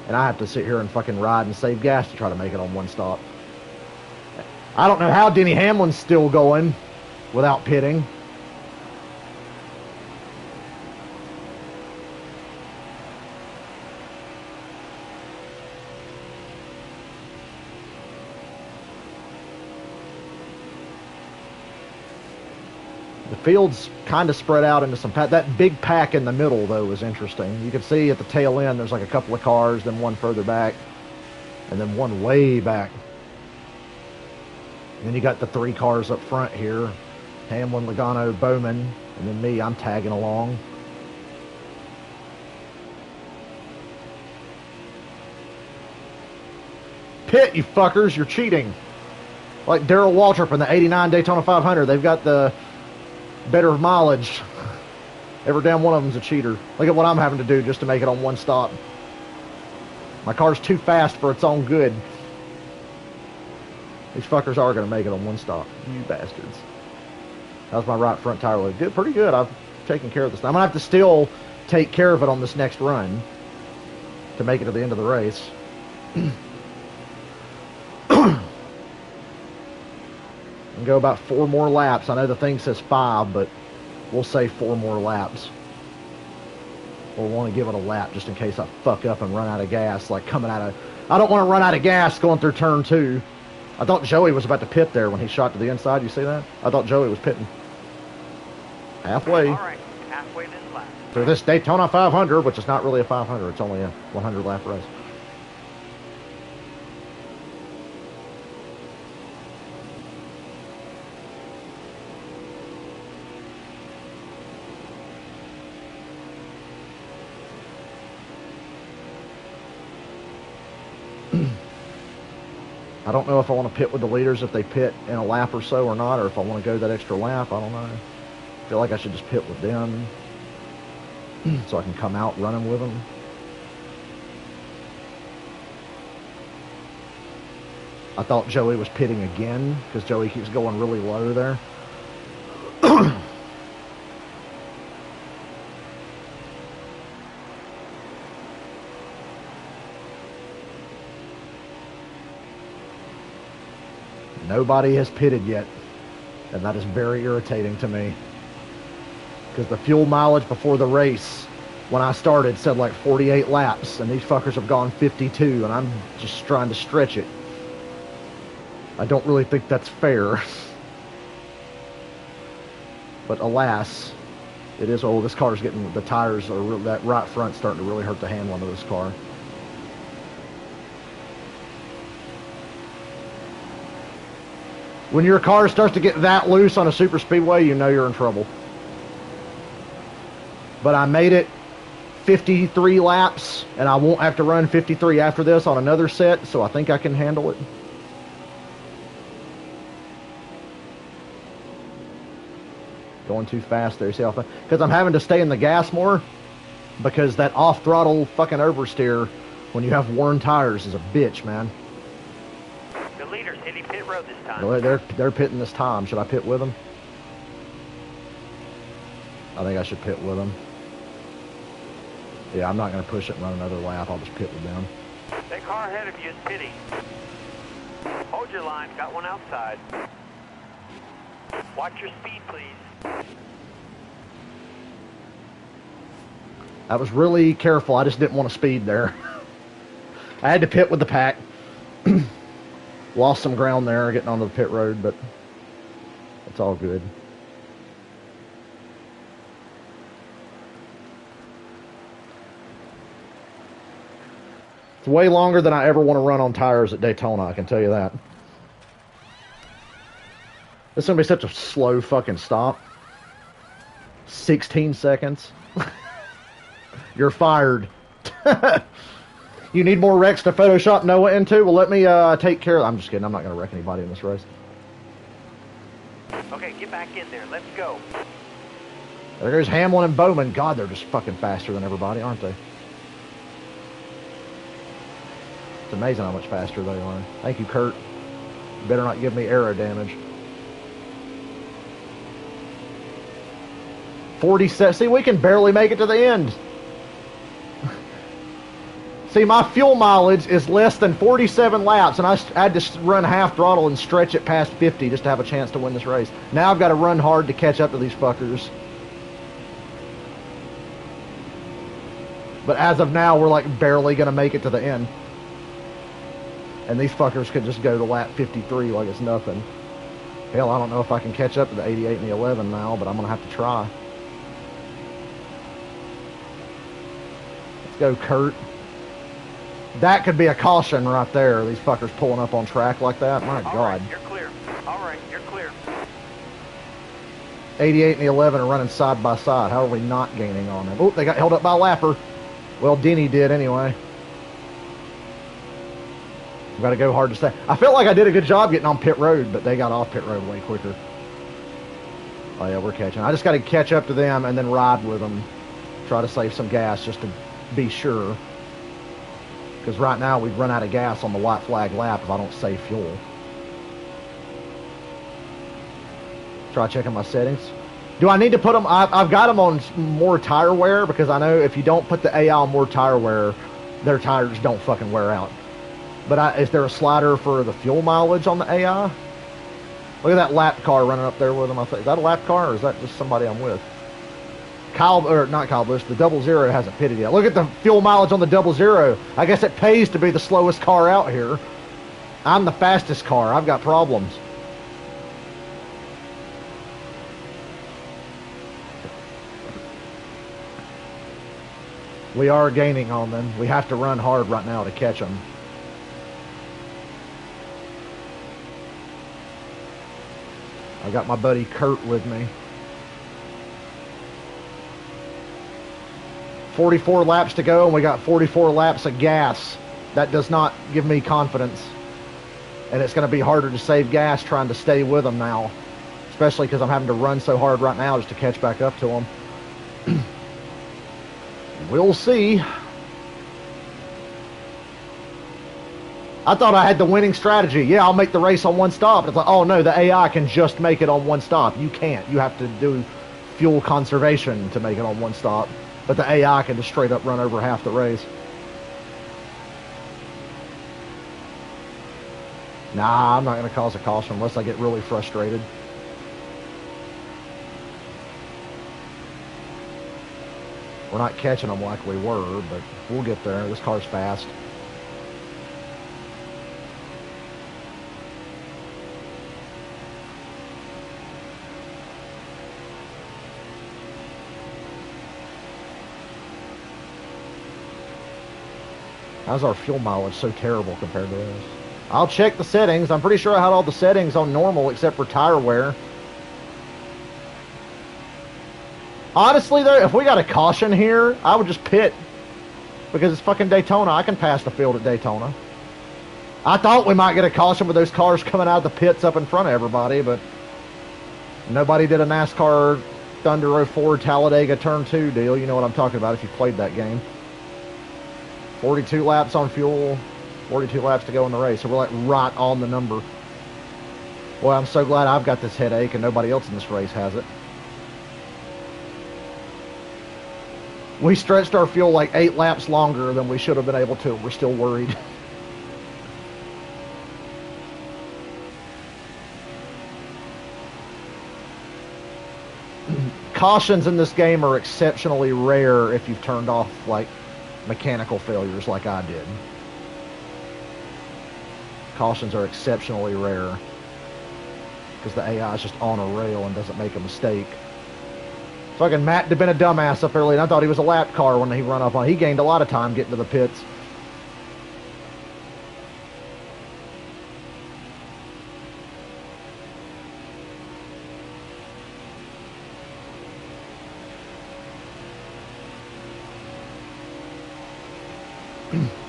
[SPEAKER 1] And I have to sit here and fucking ride and save gas to try to make it on one stop. I don't know how Denny Hamlin's still going without pitting. The field's kind of spread out into some pack. That big pack in the middle, though, is interesting. You can see at the tail end, there's like a couple of cars, then one further back, and then one way back. And then you got the three cars up front here. Hamlin, Logano, Bowman, and then me. I'm tagging along. Pit, you fuckers, you're cheating. Like Darrell Waltrip in the 89 Daytona 500. They've got the better mileage. Every damn one of them's a cheater. Look at what I'm having to do just to make it on one stop. My car's too fast for its own good. These fuckers are going to make it on one stop. You bastards. How's my right front tire look? Good, pretty good. I've taken care of this. I'm going to have to still take care of it on this next run to make it to the end of the race. And go about 4 more laps. I know the thing says 5, but we'll say 4 more laps. We'll want to give it a lap just in case I fuck up and run out of gas. Like coming out of... I don't want to run out of gas going through turn 2. I thought Joey was about to pit there when he shot to the inside. You see that? I thought Joey was pitting. Halfway.
[SPEAKER 2] All right, halfway this lap.
[SPEAKER 1] Through this Daytona 500, which is not really a 500. It's only a 100 lap race. I don't know if I want to pit with the leaders if they pit in a lap or so or not, or if I want to go that extra lap. I don't know. I feel like I should just pit with them so I can come out running with them. I thought Joey was pitting again because Joey keeps going really low there. Nobody has pitted yet, and that is very irritating to me because the fuel mileage before the race when I started said like 48 laps, and these fuckers have gone 52, and I'm just trying to stretch it. I don't really think that's fair. But alas, it is. Oh, this car's getting, the tires are real, that right front's starting to really hurt the handling of this car. When your car starts to get that loose on a super speedway, you know you're in trouble. But I made it 53 laps, and I won't have to run 53 after this on another set, so I think I can handle it. Going too fast there, see how fast? Because I'm having to stay in the gas more, because that off-throttle fucking oversteer when you have worn tires is a bitch, man.
[SPEAKER 2] The leader's hitting pit road this time.
[SPEAKER 1] No, they're pitting this time. Should I pit with them? I think I should pit with them. Yeah, I'm not going to push it and run another lap. I'll just pit with them.
[SPEAKER 2] That car ahead of you is pitting. Hold your line. Got one outside. Watch your speed, please.
[SPEAKER 1] I was really careful. I just didn't want to speed there. I had to pit with the pack. Lost some ground there getting onto the pit road, but it's all good. It's way longer than I ever want to run on tires at Daytona, I can tell you that. It's going to be such a slow fucking stop. 16 seconds. You're fired. You need more wrecks to Photoshop Noah into? Well, let me take care of... I'm just kidding. I'm not going to wreck anybody in this race.
[SPEAKER 2] Okay, get back in there. Let's go.
[SPEAKER 1] There goes Hamlin and Bowman. God, they're just fucking faster than everybody, aren't they? It's amazing how much faster they are. Thank you, Kurt. You better not give me aero damage. 47. See, we can barely make it to the end. See, my fuel mileage is less than 47 laps, and I had to run half throttle and stretch it past 50 just to have a chance to win this race. Now I've got to run hard to catch up to these fuckers. But as of now, we're like barely going to make it to the end. And these fuckers could just go to lap 53 like it's nothing. Hell, I don't know if I can catch up to the 88 and the 11 now, but I'm going to have to try. Let's go, Kurt. That could be a caution right there. These fuckers pulling up on track like that. My God.
[SPEAKER 2] All right, you're clear. All right, you're clear.
[SPEAKER 1] 88 and the 11 are running side by side. How are we not gaining on them? Oh, they got held up by a lapper. Well, Denny did anyway. I've got to go hard to stay. I felt like I did a good job getting on pit road, but they got off pit road way quicker. Oh, yeah, we're catching. I just got to catch up to them and then ride with them. Try to save some gas just to be sure. Because right now we'd run out of gas on the white flag lap if I don't save fuel. Try checking my settings. Do I need to put them... I've got them on more tire wear because I know if you don't put the AI on more tire wear, their tires don't fucking wear out. But is there a slider for the fuel mileage on the AI? Look at that lap car running up there with them. I think, is that a lap car or is that just somebody I'm with? Not Kyle Busch, the 00 hasn't pitted yet. Look at the fuel mileage on the 00. I guess it pays to be the slowest car out here. I'm the fastest car. I've got problems. We are gaining on them. We have to run hard right now to catch them. I got my buddy Kurt with me. 44 laps to go, and we got 44 laps of gas. That does not give me confidence. And it's going to be harder to save gas trying to stay with them now. Especially because I'm having to run so hard right now just to catch back up to them. We'll see. I thought I had the winning strategy. Yeah, I'll make the race on one stop. It's like, oh no, the AI can just make it on one stop. You can't. You have to do fuel conservation to make it on one stop. But the AI can just straight up run over half the race. Nah, I'm not going to cause a caution unless I get really frustrated. We're not catching them like we were, but we'll get there. This car's fast. How's our fuel mileage so terrible compared to this? I'll check the settings. I'm pretty sure I had all the settings on normal except for tire wear. Honestly, though, if we got a caution here, I would just pit. Because it's fucking Daytona. I can pass the field at Daytona. I thought we might get a caution with those cars coming out of the pits up in front of everybody, but nobody did a NASCAR Thunder 04 Talladega Turn 2 deal. You know what I'm talking about if you played that game. 42 laps on fuel, 42 laps to go in the race. So we're like right on the number. Boy, I'm so glad I've got this headache and nobody else in this race has it. We stretched our fuel like 8 laps longer than we should have been able to. We're still worried. Cautions in this game are exceptionally rare if you've turned off like mechanical failures like I did. Cautions are exceptionally rare because the AI is just on a rail and doesn't make a mistake. Fucking Matt had been a dumbass up early, and I thought he was a lap car when he run up on. He gained a lot of time getting to the pits.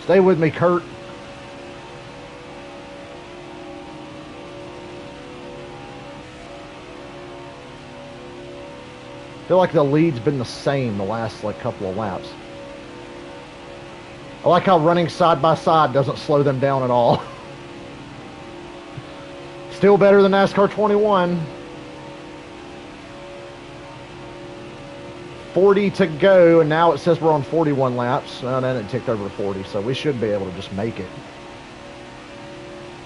[SPEAKER 1] Stay with me, Kurt. I feel like the lead's been the same the last like couple of laps. I like how running side by side doesn't slow them down at all. Still better than NASCAR 21. 40 to go, and now it says we're on 41 laps. And then it ticked over to 40, so we should be able to just make it.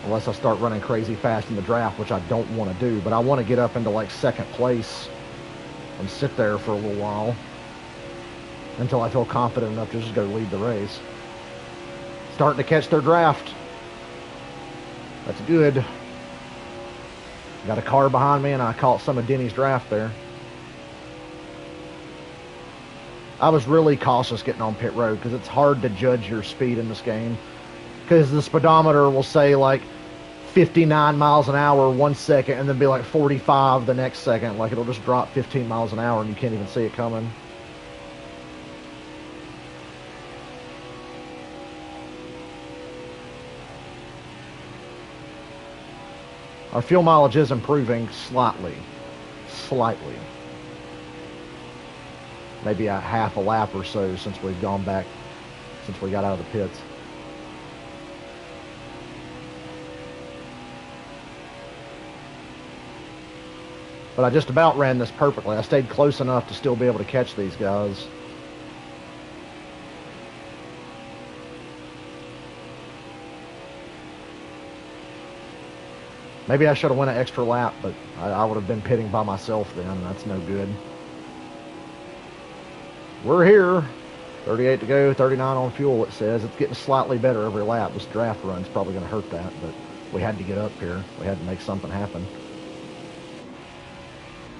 [SPEAKER 1] Unless I start running crazy fast in the draft, which I don't want to do. But I want to get up into like second place and sit there for a little while until I feel confident enough to just go lead the race. Starting to catch their draft. That's good. Got a car behind me, and I caught some of Denny's draft there. I was really cautious getting on pit road because it's hard to judge your speed in this game. Because the speedometer will say like 59 miles an hour 1 second and then be like 45 the next second. Like it'll just drop 15 miles an hour and you can't even see it coming. Our fuel mileage is improving slightly. Slightly. Maybe a half a lap or so since we've gone back, since we got out of the pits. But I just about ran this perfectly. I stayed close enough to still be able to catch these guys. Maybe I should have went an extra lap, but I would have been pitting by myself then, and that's no good. We're here. 38 to go, 39 on fuel, it says. It's getting slightly better every lap. This draft run's probably going to hurt that, but we had to get up here. We had to make something happen.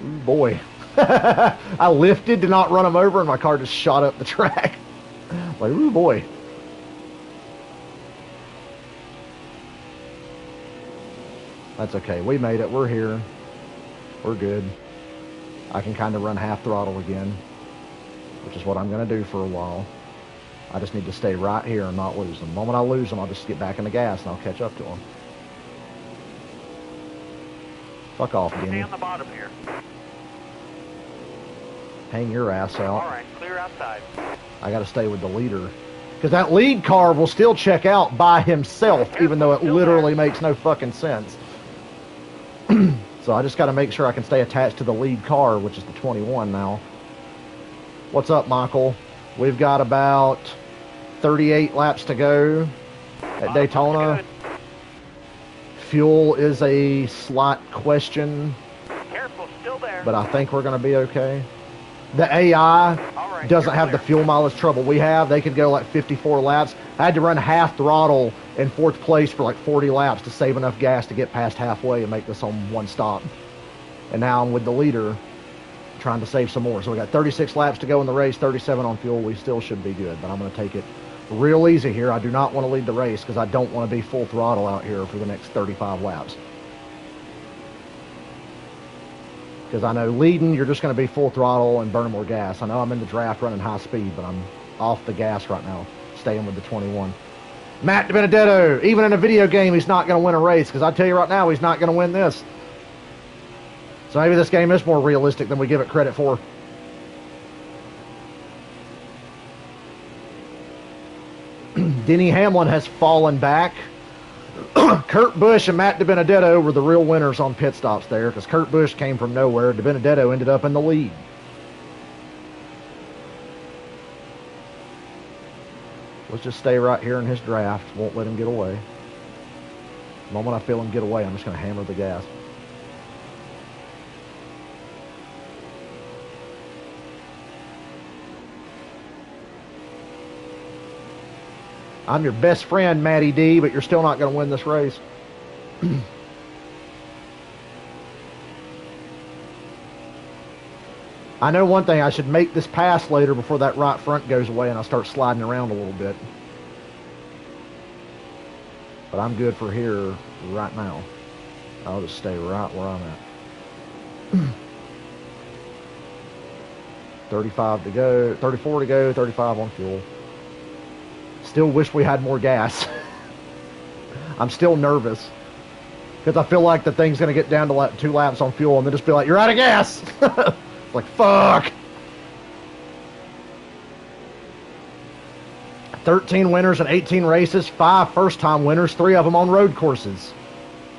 [SPEAKER 1] Ooh, boy. I lifted to not run him over, and my car just shot up the track. Like, ooh, boy. That's okay. We made it. We're here. We're good. I can kind of run half throttle again, which is what I'm going to do for a while. I just need to stay right here and not lose them. The moment I lose them, I'll just get back in the gas and I'll catch up to them. Fuck off, Jimmy.
[SPEAKER 2] Stay on the bottom here.
[SPEAKER 1] Hang your ass out.
[SPEAKER 2] All right, clear outside.
[SPEAKER 1] I got to stay with the leader. Because that lead car will still check out by himself, even though it literally makes no fucking sense. So I just got to make sure I can stay attached to the lead car, which is the 21 now. What's up, Michael? We've got about 38 laps to go at Daytona. Fuel is a slight question.
[SPEAKER 2] Careful, still there.
[SPEAKER 1] But I think we're going to be okay. The AI,
[SPEAKER 2] All right.
[SPEAKER 1] doesn't have the fuel mileage trouble we have. They could go like 54 laps. I had to run half throttle in 4th place for like 40 laps to save enough gas to get past halfway and make this on one stop. And now I'm with the leader trying to save some more. So we got 36 laps to go in the race, 37 on fuel. We still should be good, but I'm going to take it real easy here. I do not want to lead the race because I don't want to be full throttle out here for the next 35 laps. Because I know leading, you're just going to be full throttle and burn more gas. I know I'm in the draft running high speed, but I'm off the gas right now, staying with the 21. Matt DiBenedetto, even in a video game, he's not going to win a race, because I tell you right now, he's not going to win this. So maybe this game is more realistic than we give it credit for. Denny Hamlin has fallen back. Kurt Busch and Matt DiBenedetto were the real winners on pit stops there, because Kurt Busch came from nowhere. DiBenedetto ended up in the lead. Let's just stay right here in his draft. Won't let him get away. The moment I feel him get away, I'm just going to hammer the gas. I'm your best friend, Matty D, but you're still not going to win this race. I know one thing. I should make this pass later before that right front goes away and I start sliding around a little bit. But I'm good for here right now. I'll just stay right where I'm at. 35 to go, 34 to go, 35 on fuel. Still wish we had more gas. I'm still nervous because I feel like the thing's going to get down to like 2 laps on fuel and then just be like, you're out of gas. Like, fuck. 13 winners and 18 races, 5 first-time winners, 3 of them on road courses.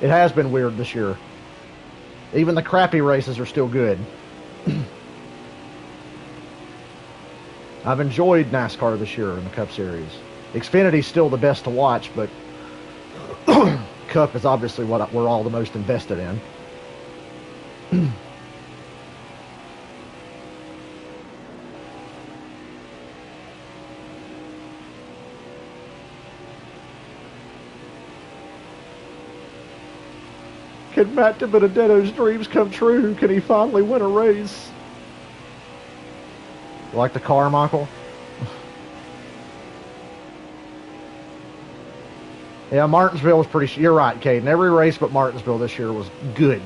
[SPEAKER 1] It has been weird this year. Even the crappy races are still good. I've enjoyed NASCAR this year in the Cup Series. Xfinity's still the best to watch, but Cup is obviously what we're all the most invested in. Can Matt DiBenedetto's dreams come true? Can he finally win a race? You like the car, Michael? Yeah, Martinsville was pretty... You're right, Caden. Every race but Martinsville this year was good.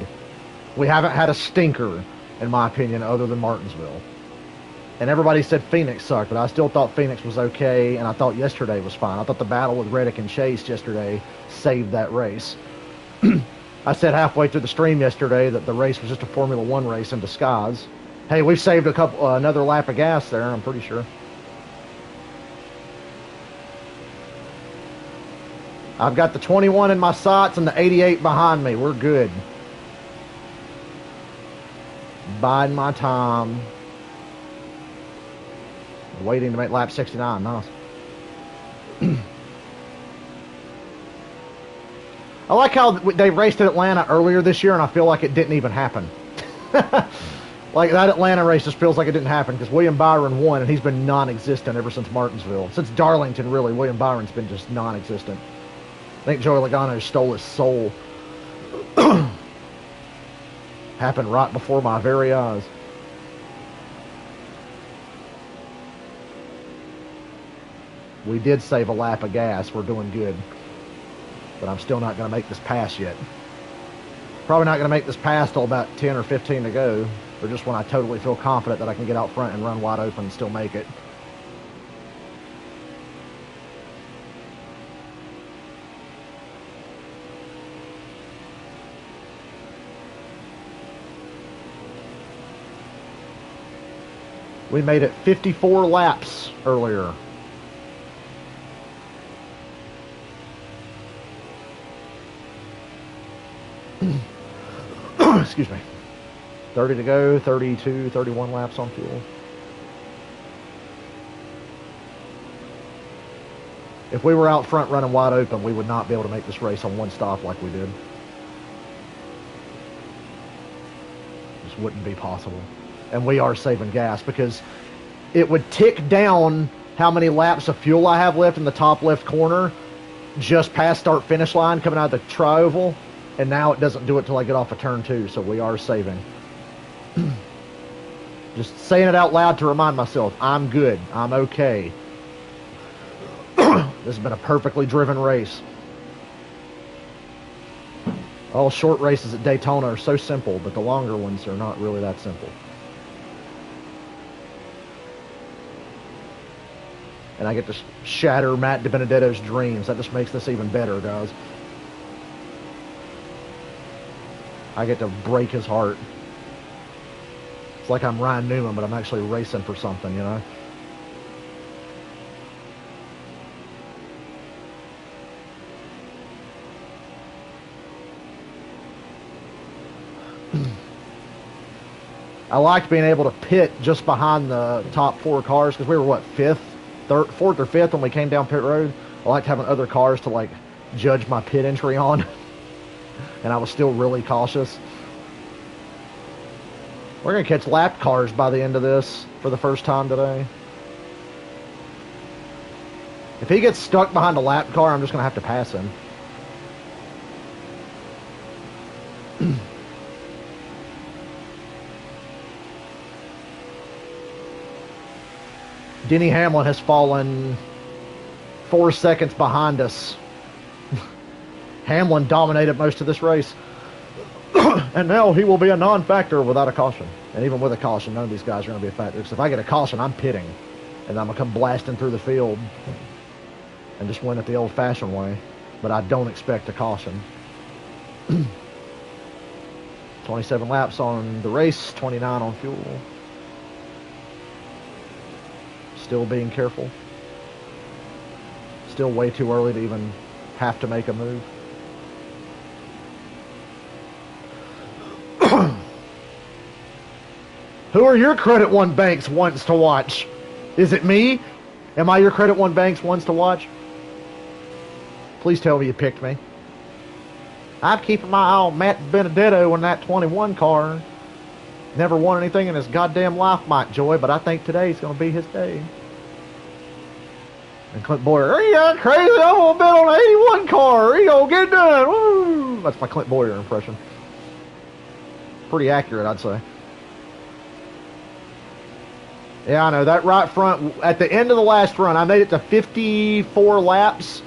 [SPEAKER 1] We haven't had a stinker, in my opinion, other than Martinsville. And everybody said Phoenix sucked, but I still thought Phoenix was okay, and I thought yesterday was fine. I thought the battle with Reddick and Chase yesterday saved that race. I said halfway through the stream yesterday that the race was just a Formula One race in disguise. Hey, we've saved another lap of gas there, I'm pretty sure. I've got the 21 in my sights and the 88 behind me. We're good. Biding my time. Waiting to make lap 69. Nice. I like how they raced at Atlanta earlier this year, and I feel like it didn't even happen. Like, that Atlanta race just feels like it didn't happen, because William Byron won, and he's been non-existent ever since Martinsville. Since Darlington, really, William Byron's been just non-existent. I think Joey Logano stole his soul. Happened right before my very eyes. We did save a lap of gas. We're doing good. But I'm still not going to make this pass yet. Probably not going to make this pass till about 10 or 15 to go. Or just when I totally feel confident that I can get out front and run wide open and still make it. We made it 54 laps earlier. Excuse me. 30 to go, 32, 31 laps on fuel. If we were out front running wide open, we would not be able to make this race on one stop like we did. This wouldn't be possible. And we are saving gas because it would tick down how many laps of fuel I have left in the top left corner, just past start finish line coming out of the tri-oval, and now it doesn't do it till I get off of turn 2, so we are saving. Just saying it out loud to remind myself, I'm good, I'm okay. This has been a perfectly driven race. All short races at Daytona are so simple, but the longer ones are not really that simple. And I get to shatter Matt DiBenedetto's dreams. That just makes this even better, guys. I get to break his heart. It's like I'm Ryan Newman, but I'm actually racing for something, you know? I liked being able to pit just behind the top 4 cars because we were, what, 4th or 5th when we came down pit road. I liked having other cars to, like, judge my pit entry on. And I was still really cautious. We're going to catch lap cars by the end of this for the first time today. If he gets stuck behind a lap car, I'm just going to have to pass him. Denny Hamlin has fallen 4 seconds behind us. Hamlin dominated most of this race. And now he will be a non-factor without a caution. And even with a caution, none of these guys are going to be a factor. Because if I get a caution, I'm pitting. And I'm going to come blasting through the field. And just win it the old-fashioned way. But I don't expect a caution. 27 laps on the race, 29 on fuel. Still being careful. Still way too early to even have to make a move. Who are your Credit One banks wants to watch? Is it me? Am I your Credit One banks wants to watch? Please tell me you picked me. I'm keeping my eye on Matt Benedetto in that 21 car. Never won anything in his goddamn life, Mike Joy, but I think today's going to be his day. And Clint Boyer, are you crazy? I'm going to bet on an 81 car. He going to get it done. Woo! That's my Clint Boyer impression. Pretty accurate, I'd say. Yeah, I know. That right front, at the end of the last run, I made it to 54 laps,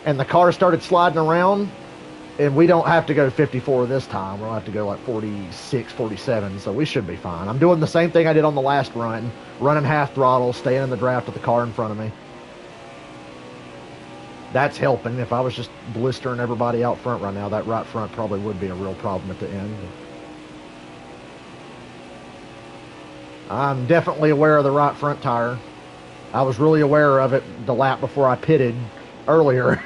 [SPEAKER 1] and the car started sliding around. And we don't have to go 54 this time. We'll have to go like 46, 47, so we should be fine. I'm doing the same thing I did on the last run, running half throttle, staying in the draft with the car in front of me. That's helping. If I was just blistering everybody out front right now, that right front probably would be a real problem at the end. I'm definitely aware of the right front tire. I was really aware of it the lap before I pitted earlier.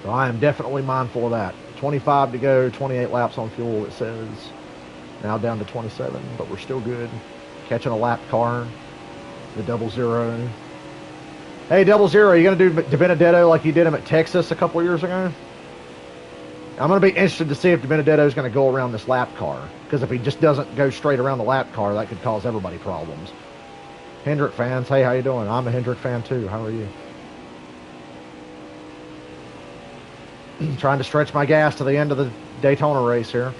[SPEAKER 1] So I am definitely mindful of that. 25 to go, 28 laps on fuel, it says. Now down to 27, but we're still good. Catching a lap car. The 00. Hey, 00, you going to do DiBenedetto like you did him at Texas a couple years ago? I'm going to be interested to see if DiBenedetto is going to go around this lap car. Because if he just doesn't go straight around the lap car, that could cause everybody problems. Hendrick fans, hey, how you doing? I'm a Hendrick fan too. How are you? Trying to stretch my gas to the end of the Daytona race here.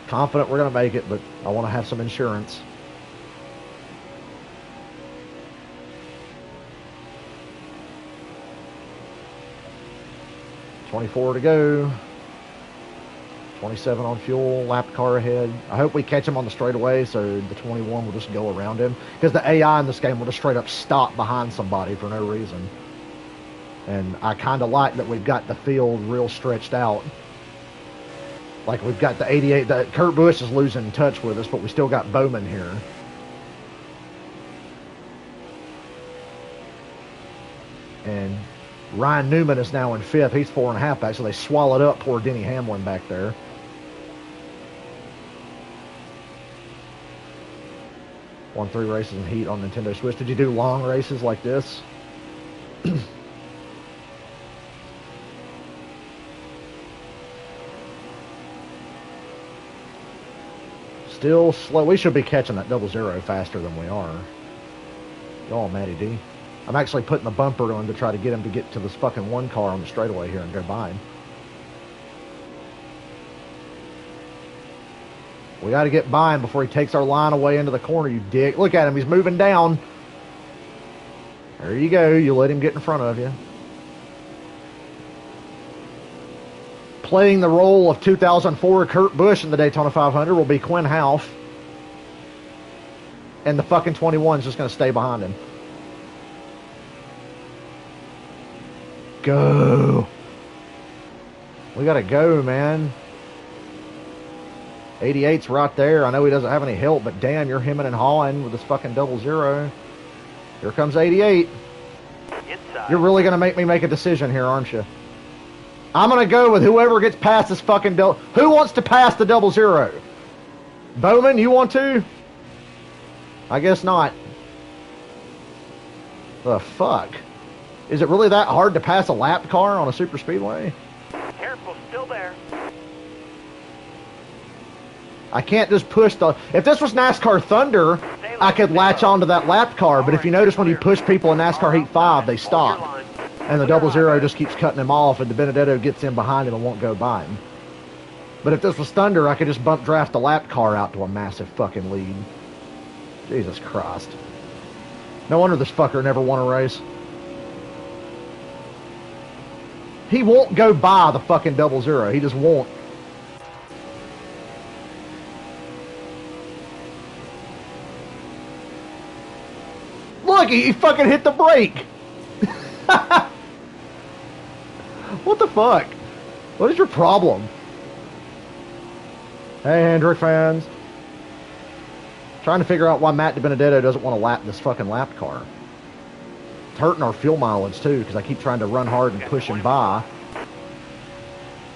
[SPEAKER 1] Confident we're going to make it, but I want to have some insurance. $24 to go. 27 on fuel, lap car ahead. I hope we catch him on the straightaway so the 21 will just go around him. Because the AI in this game will just straight up stop behind somebody for no reason. And I kind of like that we've got the field real stretched out. Like we've got the 88, that Kurt Busch is losing touch with us, but we still got Bowman here. And Ryan Newman is now in 5th. He's 4.5 back, so they swallowed up poor Denny Hamlin back there. Won 3 races in heat on Nintendo Switch. Did you do long races like this? Still slow. We should be catching that 00 faster than we are. Go on, Matty D. I'm actually putting the bumper on to try to get him to get to this fucking one car on the straightaway here and go by him. We got to get by him before he takes our line away into the corner, you dick. Look at him. He's moving down. There you go. You let him get in front of you. Playing the role of 2004 Kurt Busch in the Daytona 500 will be Quinn Houff. And the fucking 21's just going to stay behind him. Go. We got to go, man. 88's right there. I know he doesn't have any help, but damn, you're hemming and hawing with this fucking 00. Here comes 88.
[SPEAKER 2] Inside.
[SPEAKER 1] You're really going to make me make a decision here, aren't you? I'm going to go with whoever gets past this fucking Who wants to pass the 00? Bowman, you want to? I guess not. The fuck? Is it really that hard to pass a lap car on a super speedway?
[SPEAKER 2] Careful, still there.
[SPEAKER 1] I can't just push the... If this was NASCAR Thunder, I could latch onto that lap car, but if you notice when you push people in NASCAR Heat 5, they stop. And the 00 just keeps cutting him off, and the Benedetto gets in behind him and won't go by him. But if this was Thunder, I could just bump draft the lap car out to a massive fucking lead. Jesus Christ. No wonder this fucker never won a race. He won't go by the fucking 00. He just won't. Look, he fucking hit the brake. What the fuck? What is your problem? Hey, Hendrick fans. Trying to figure out why Matt DiBenedetto doesn't want to lap this fucking lap car. It's hurting our fuel mileage too, because I keep trying to run hard and push him by.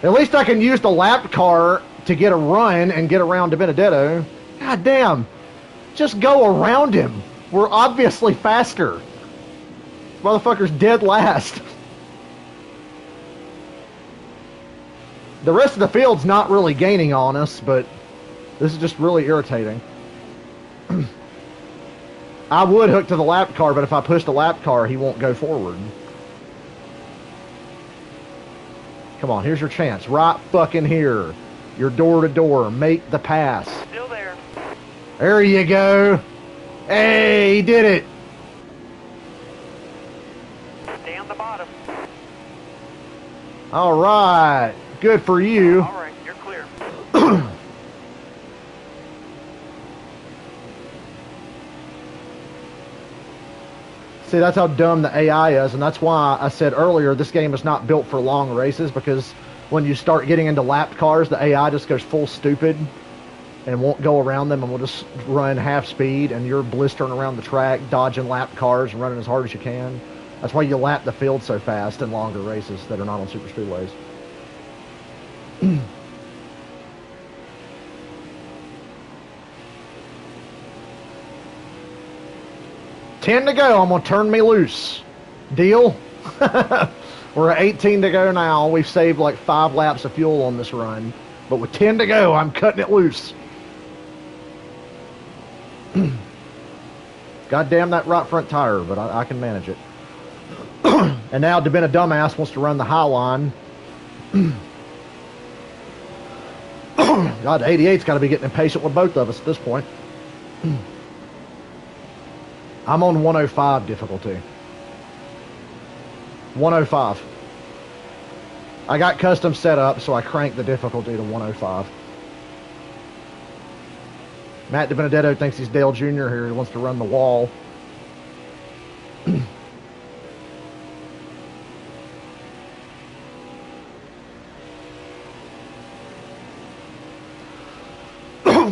[SPEAKER 1] At least I can use the lap car to get a run and get around DiBenedetto. God damn. Just go around him. We're obviously faster. This motherfucker's dead last. The rest of the field's not really gaining on us, but this is just really irritating. I would hook to the lap car, but if I push the lap car, he won't go forward. Come on, here's your chance. Right fucking here. You're door to door. Make the pass.
[SPEAKER 2] Still there.
[SPEAKER 1] There you go. Hey, he did it.
[SPEAKER 2] Stay on the bottom.
[SPEAKER 1] All right. Good for you.
[SPEAKER 2] All right, you're clear.
[SPEAKER 1] See, that's how dumb the AI is, and that's why I said earlier this game is not built for long races, because when you start getting into lapped cars, the AI just goes full stupid and won't go around them and will just run half speed, and you're blistering around the track, dodging lapped cars and running as hard as you can. That's why you lap the field so fast in longer races that are not on super speedways. 10 to go. I'm going to turn me loose. Deal? We're at 18 to go now. We've saved like 5 laps of fuel on this run. But with 10 to go, I'm cutting it loose. God damn that right front tire, but I can manage it. And now DeBen a dumbass wants to run the high line. God, the 88's got to be getting impatient with both of us at this point. I'm on 105 difficulty. 105. I got custom set up, so I cranked the difficulty to 105. Matt DiBenedetto thinks he's Dale Jr. here. He wants to run the wall.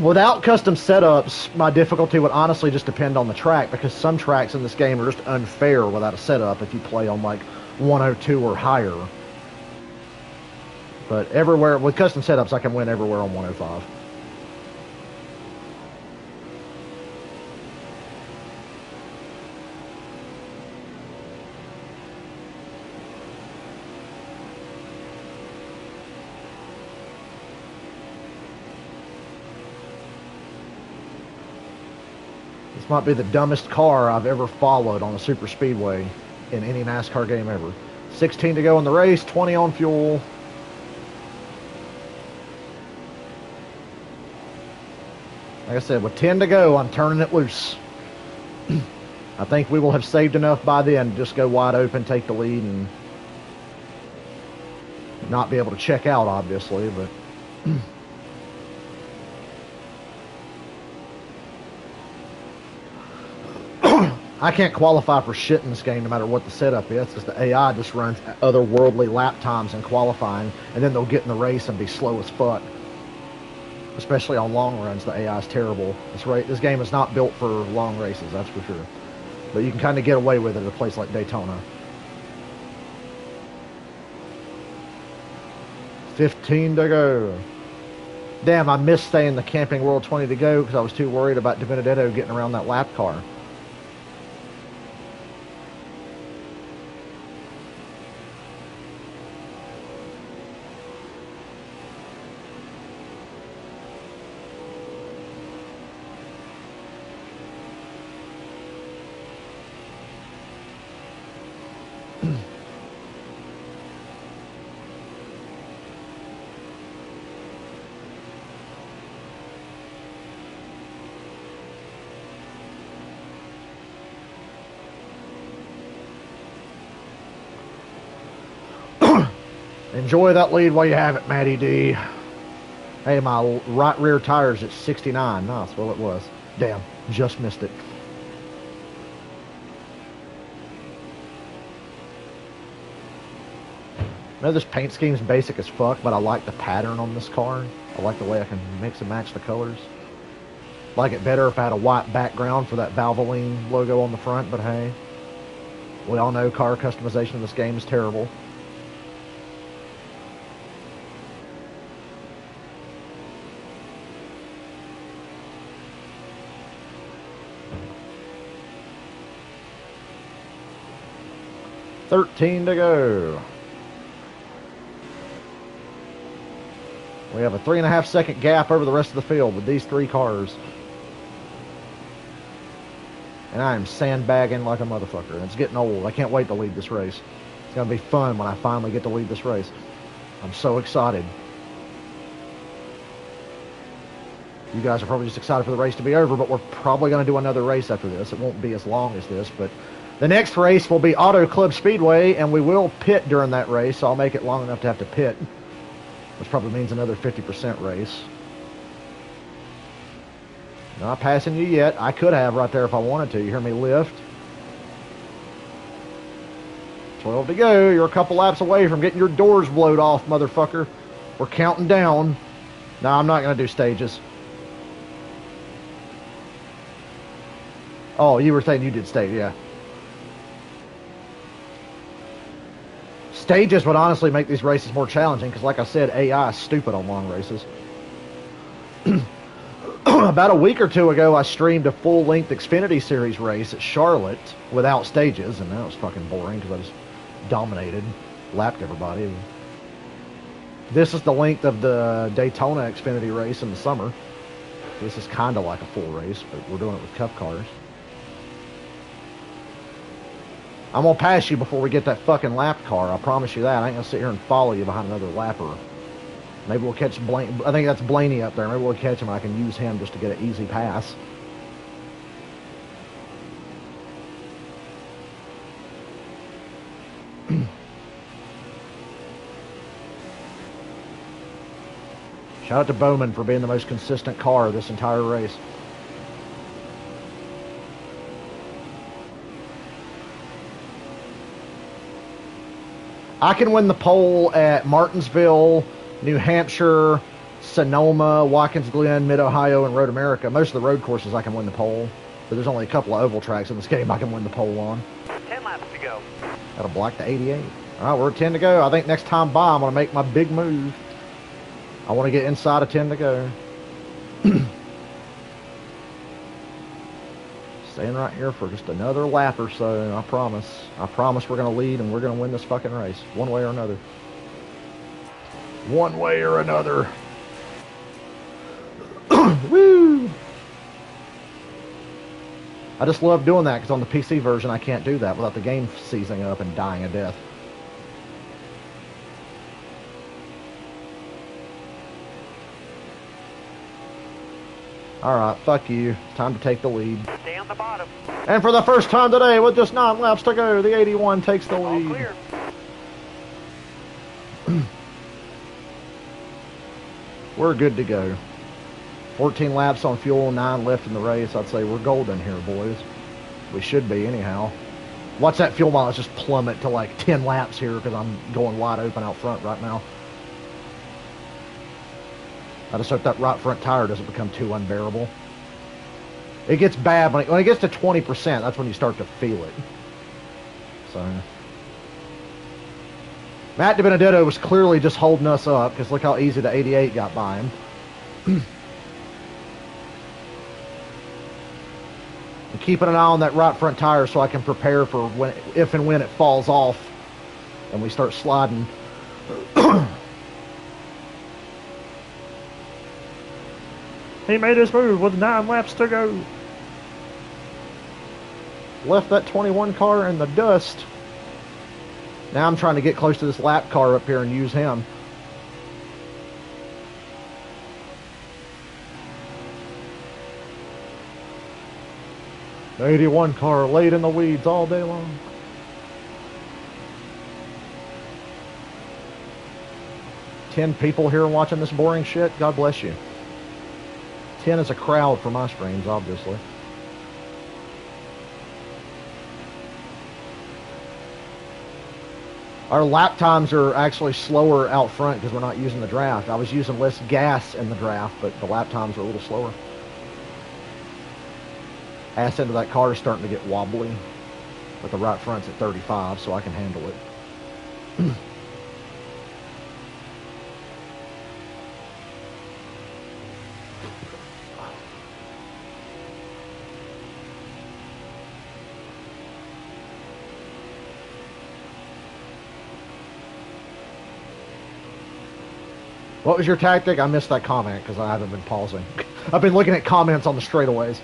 [SPEAKER 1] Without custom setups, my difficulty would honestly just depend on the track, because some tracks in this game are just unfair without a setup if you play on like 102 or higher. But everywhere, with custom setups, I can win everywhere on 105. might be the dumbest car I've ever followed on a super speedway in any NASCAR game ever. 16 to go in the race, 20 on fuel. Like I said, with 10 to go, I'm turning it loose. I think we will have saved enough by then to just go wide open, take the lead, and not be able to check out, obviously, but... I can't qualify for shit in this game no matter what the setup is, because the AI just runs otherworldly lap times in qualifying, and then they'll get in the race and be slow as fuck. Especially on long runs, the AI is terrible. This game is not built for long races, that's for sure. But you can kind of get away with it at a place like Daytona. 15 to go. Damn, I missed staying the Camping World 20 to go because I was too worried about DiBenedetto getting around that lap car. Enjoy that lead while you have it, Matty D. Hey, my right rear tire's at 69. Nice. Well, it was. Damn. Just missed it. I know this paint scheme's basic as fuck, but I like the pattern on this car. I like the way I can mix and match the colors. Like it better if I had a white background for that Valvoline logo on the front, but hey. We all know car customization in this game is terrible. $13 to go. We have a 3.5 second gap over the rest of the field with these three cars. And I am sandbagging like a motherfucker. And it's getting old. I can't wait to lead this race. It's going to be fun when I finally get to lead this race. I'm so excited. You guys are probably just excited for the race to be over, but we're probably going to do another race after this. It won't be as long as this, but the next race will be Auto Club Speedway, and we will pit during that race, so I'll make it long enough to have to pit, which probably means another 50% race. Not passing you yet. I could have right there if I wanted to. You hear me lift? 12 to go. You're a couple laps away from getting your doors blowed off, motherfucker. We're counting down. No, I'm not going to do stages. Oh, you were saying you did stage, yeah. Stages would honestly make these races more challenging because, like I said, AI is stupid on long races. About a week or two ago, I streamed a full-length Xfinity Series race at Charlotte without stages, and that was fucking boring because I just dominated, lapped everybody. This is the length of the Daytona Xfinity race in the summer. This is kind of like a full race, but we're doing it with Cup cars. I'm going to pass you before we get that fucking lap car. I promise you that. I ain't going to sit here and follow you behind another lapper. Maybe we'll catch Blaine. I think that's Blaney up there. Maybe we'll catch him and I can use him just to get an easy pass. Shout out to Bowman for being the most consistent car this entire race. I can win the pole at Martinsville, New Hampshire, Sonoma, Watkins Glen, Mid-Ohio, and Road America. Most of the road courses I can win the pole, but there's only a couple of oval tracks in this game I can win the pole on.
[SPEAKER 2] 10 laps to go.
[SPEAKER 1] That'll block the 88. All right, we're at 10 to go. I think next time by, I'm going to make my big move. I want to get inside of 10 to go. Staying right here for just another lap or so, I promise. I promise we're going to lead and we're going to win this fucking race, one way or another. One way or another. Woo! I just love doing that because on the PC version I can't do that without the game seizing up and dying a death. Alright, fuck you. It's time to take the lead.
[SPEAKER 2] Stay on the bottom.
[SPEAKER 1] And for the first time today, with just 9 laps to go, the 81 takes the
[SPEAKER 2] All
[SPEAKER 1] lead.
[SPEAKER 2] clear.
[SPEAKER 1] We're good to go. 14 laps on fuel, 9 left in the race. I'd say we're golden here, boys. We should be, anyhow. Watch that fuel mileage just plummet to like 10 laps here because I'm going wide open out front right now. I just hope that right front tire doesn't become too unbearable. It gets bad when it gets to 20%. That's when you start to feel it. So Matt DiBenedetto was clearly just holding us up because look how easy the 88 got by him. I'm keeping an eye on that right front tire so I can prepare for when, if and when it falls off and we start sliding.
[SPEAKER 3] He made his move with 9 laps to go.
[SPEAKER 1] Left that 21 car in the dust. Now I'm trying to get close to this lap car up here and use him. The 81 car laid in the weeds all day long. Ten people here watching this boring shit. God bless you. 10 is a crowd for my streams, obviously. Our lap times are actually slower out front because we're not using the draft. I was using less gas in the draft, but the lap times are a little slower. Ass end of that car is starting to get wobbly, but the right front's at 35, so I can handle it. What was your tactic? I missed that comment because I haven't been pausing. I've been looking at comments on the straightaways.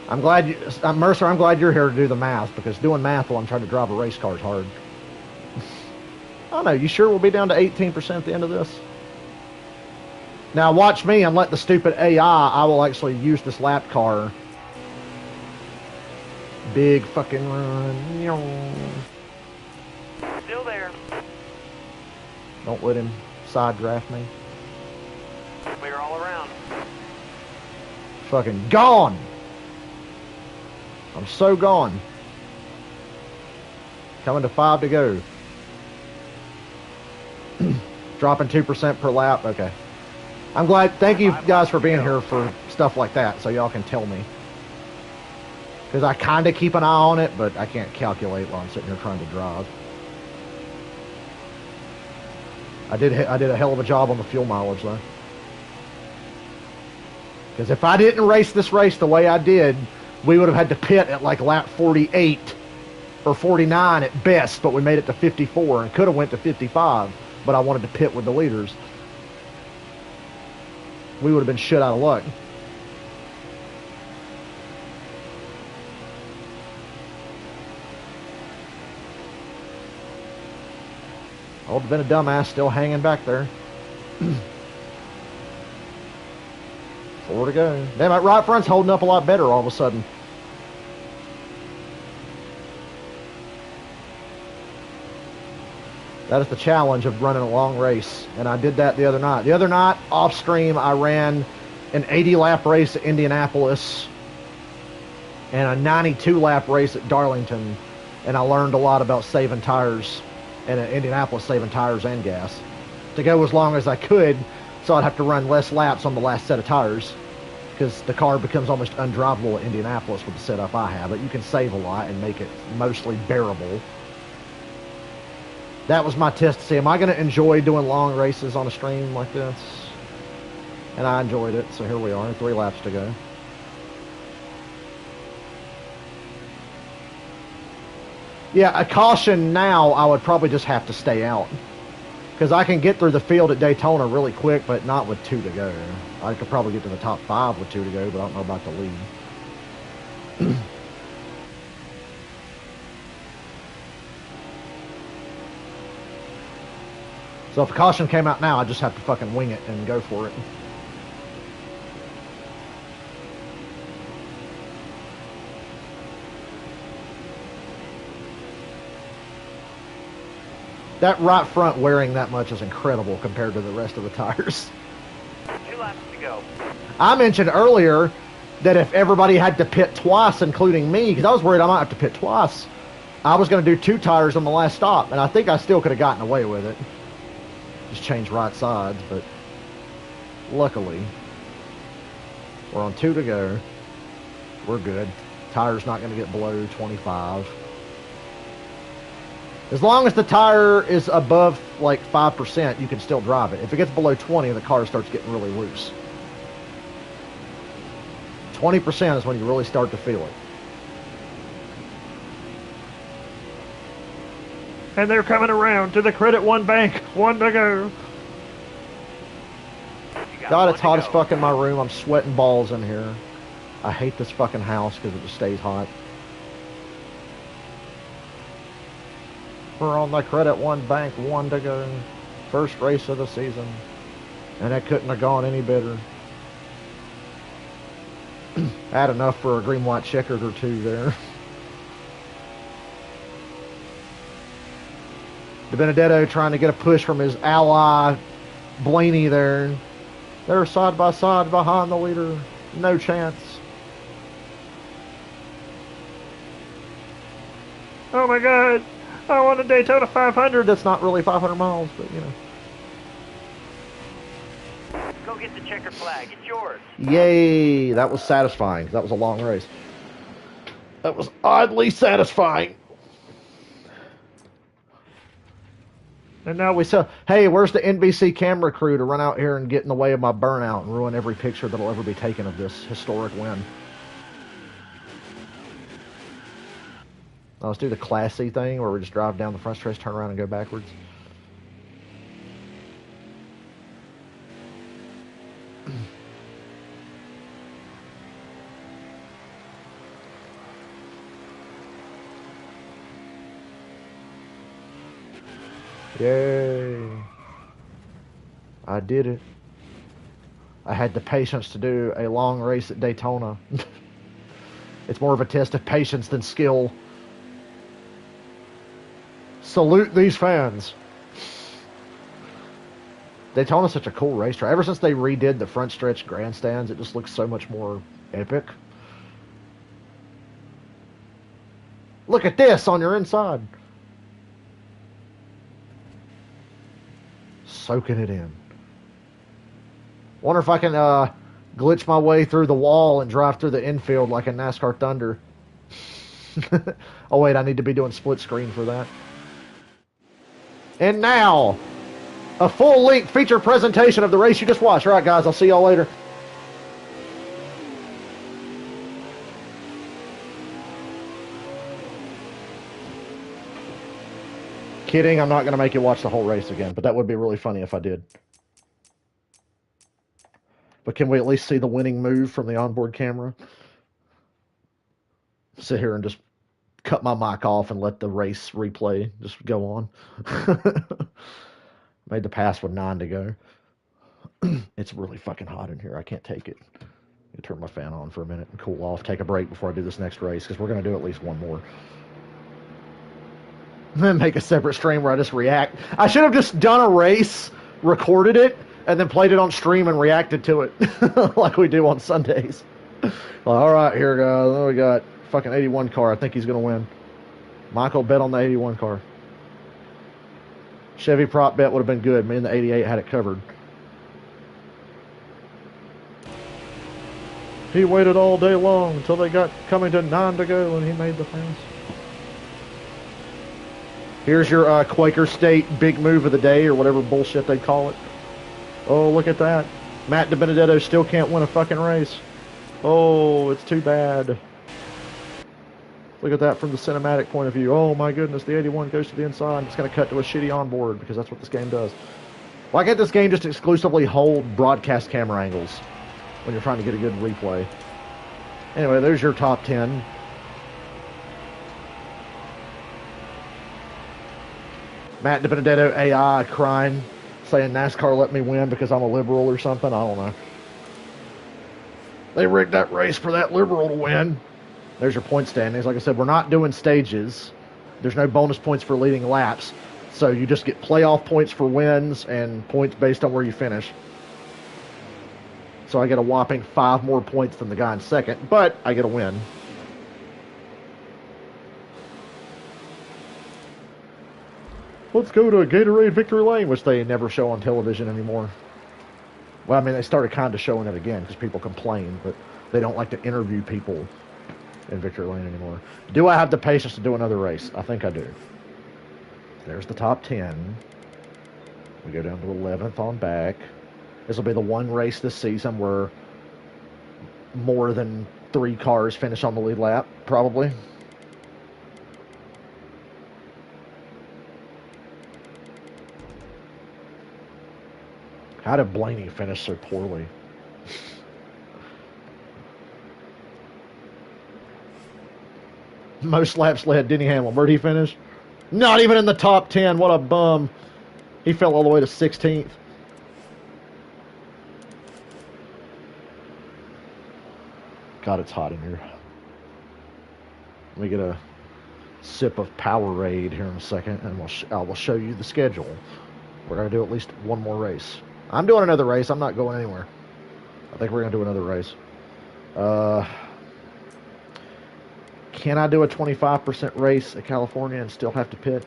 [SPEAKER 1] I'm glad you, Mercer, I'm glad you're here to do the math because doing math while I'm trying to drive a race car is hard. I don't know, you sure we'll be down to 18% at the end of this? Now watch me and let the stupid AI, I will actually use this lap car. Big fucking run.
[SPEAKER 2] Still there.
[SPEAKER 1] Don't let him side draft me.
[SPEAKER 2] Clear all around.
[SPEAKER 1] Fucking gone. I'm so gone. Coming to 5 to go. Dropping 2% per lap. Okay. I'm glad. Thank you guys for being here for stuff like that so y'all can tell me. Because I kind of keep an eye on it, but I can't calculate while I'm sitting here trying to drive. I did a hell of a job on the fuel mileage, though. Because if I didn't race this race the way I did, we would have had to pit at like lap 48 or 49 at best, but we made it to 54 and could have went to 55, but I wanted to pit with the leaders. We would have been shit out of luck. I would have been a dumbass still hanging back there. 4 to go. Damn, that right front's holding up a lot better all of a sudden. That is the challenge of running a long race. And I did that the other night. The other night, off stream, I ran an 80-lap race at Indianapolis and a 92-lap race at Darlington. And I learned a lot about saving tires. And at Indianapolis, saving tires and gas. To go as long as I could, so I'd have to run less laps on the last set of tires. Because the car becomes almost undrivable at Indianapolis with the setup I have. But you can save a lot and make it mostly bearable. That was my test to see, am I going to enjoy doing long races on a stream like this? And I enjoyed it, so here we are, 3 laps to go. Yeah, a caution now, I would probably just have to stay out. Because I can get through the field at Daytona really quick, but not with 2 to go. I could probably get to the top 5 with 2 to go, but I don't know about the lead. So if a caution came out now, I just have to fucking wing it and go for it. That right front wearing that much is incredible compared to the rest of the tires.
[SPEAKER 2] 2 laps to go.
[SPEAKER 1] I mentioned earlier that if everybody had to pit twice, including me, because I was worried I might have to pit twice, I was going to do 2 tires on the last stop, and I think I still could have gotten away with it. Just change right sides, but luckily, we're on 2 to go. We're good. Tire's not going to get below 25. As long as the tire is above like 5%, you can still drive it. If it gets below 20, the car starts getting really loose. 20% is when you really start to feel it.
[SPEAKER 3] And they're coming around to the Credit One Bank. 1 to go.
[SPEAKER 1] God, it's hot as fuck in my room. I'm sweating balls in here. I hate this fucking house because it just stays hot. We're on the Credit One Bank, 1 to go. First race of the season. And that couldn't have gone any better. Had enough for a green, white checkered or 2 there. DiBenedetto trying to get a push from his ally, Blaney there. They're side by side behind the leader. No chance.
[SPEAKER 3] Oh my God. I want a Daytona 500.
[SPEAKER 1] That's not really 500 miles, but you know.
[SPEAKER 2] Go get the checkered flag. It's yours.
[SPEAKER 1] Yay! That was satisfying. That was a long race. That was oddly satisfying. And now we say, hey, where's the NBC camera crew to run out here and get in the way of my burnout and ruin every picture that'll ever be taken of this historic win? Now let's do the Class C thing where we just drive down the front stretch, turn around, and go backwards. Yay. I did it. I had the patience to do a long race at Daytona. It's more of a test of patience than skill. Salute these fans. Daytona's such a cool racetrack. Ever since they redid the front stretch grandstands, it just looks so much more epic. Look at this on your inside. Soaking it in. Wonder if I can glitch my way through the wall and drive through the infield like a NASCAR Thunder. Oh wait, I need to be doing split screen for that. And now, a full-length feature presentation of the race you just watched. All right, guys, I'll see y'all later. Kidding, I'm not going to make you watch the whole race again, but that would be really funny if I did. But can we at least see the winning move from the onboard camera? Sit here and just cut my mic off and let the race replay just go on. Made the pass with 9 to go. It's really fucking hot in here. I can't take it. I turn my fan on for a minute and cool off. Take a break before I do this next race because we're going to do at least one more. Then make a separate stream where I just react. I should have just done a race, recorded it, and then played it on stream and reacted to it like we do on Sundays. Well, all right, here, guys. What we got? Fucking 81 car. I think he's going to win. Michael bet on the 81 car. Chevy prop bet would have been good. Me and the 88 had it covered. He waited all day long until they got coming to 9 to go and he made the pass. Here's your Quaker State big move of the day or whatever bullshit they call it. Oh, look at that. Matt DiBenedetto still can't win a fucking race. Oh, it's too bad. Look at that from the cinematic point of view. Oh my goodness, the 81 goes to the inside. It's going to cut to a shitty onboard because that's what this game does. Why can't this game just exclusively hold broadcast camera angles when you're trying to get a good replay? Anyway, there's your top 10. Matt DiBenedetto AI crying, saying NASCAR let me win because I'm a liberal or something. I don't know. They rigged that race for that liberal to win. There's your point standings. Like I said, we're not doing stages. There's no bonus points for leading laps. So you just get playoff points for wins and points based on where you finish. So I get a whopping 5 more points than the guy in second, but I get a win. Let's go to a Gatorade victory lane, which they never show on television anymore. Well, I mean, they started kind of showing it again because people complain, but they don't like to interview people in victory lane anymore. Do I have the patience to do another race? I think I do. There's the top 10. We go down to 11th on back. This will be the one race this season where more than 3 cars finish on the lead lap, probably. How did Blaney finish so poorly? Most laps led Denny Hamlin. Where'd he finish? Not even in the top 10. What a bum. He fell all the way to 16th. God, it's hot in here. Let me get a sip of Powerade here in a second, and I will show you the schedule. We're going to do at least one more race. I'm doing another race. I'm not going anywhere. I think we're going to do another race. Can I do a 25% race at California and still have to pit?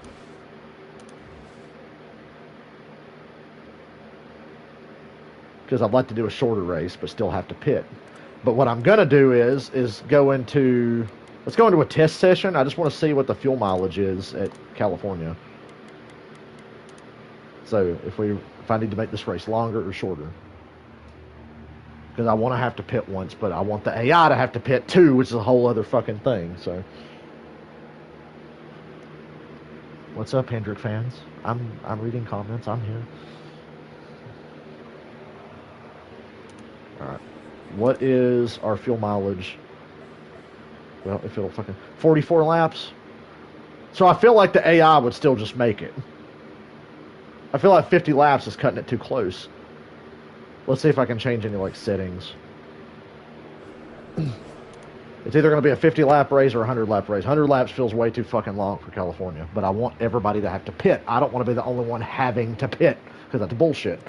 [SPEAKER 1] Because I'd like to do a shorter race, but still have to pit. But what I'm going to do is go into... Let's go into a test session. I just want to see what the fuel mileage is at California. So if I need to make this race longer or shorter. Because I want to have to pit once, but I want the AI to have to pit too, which is a whole other fucking thing. So, what's up, Hendrick fans? I'm reading comments. I'm here. All right. What is our fuel mileage? Well, if it'll fucking 44 laps. So I feel like the AI would still just make it. I feel like 50 laps is cutting it too close. Let's see if I can change any like settings. It's either going to be a 50-lap race or a 100-lap race. 100 laps feels way too fucking long for California, but I want everybody to have to pit. I don't want to be the only one having to pit because that's bullshit.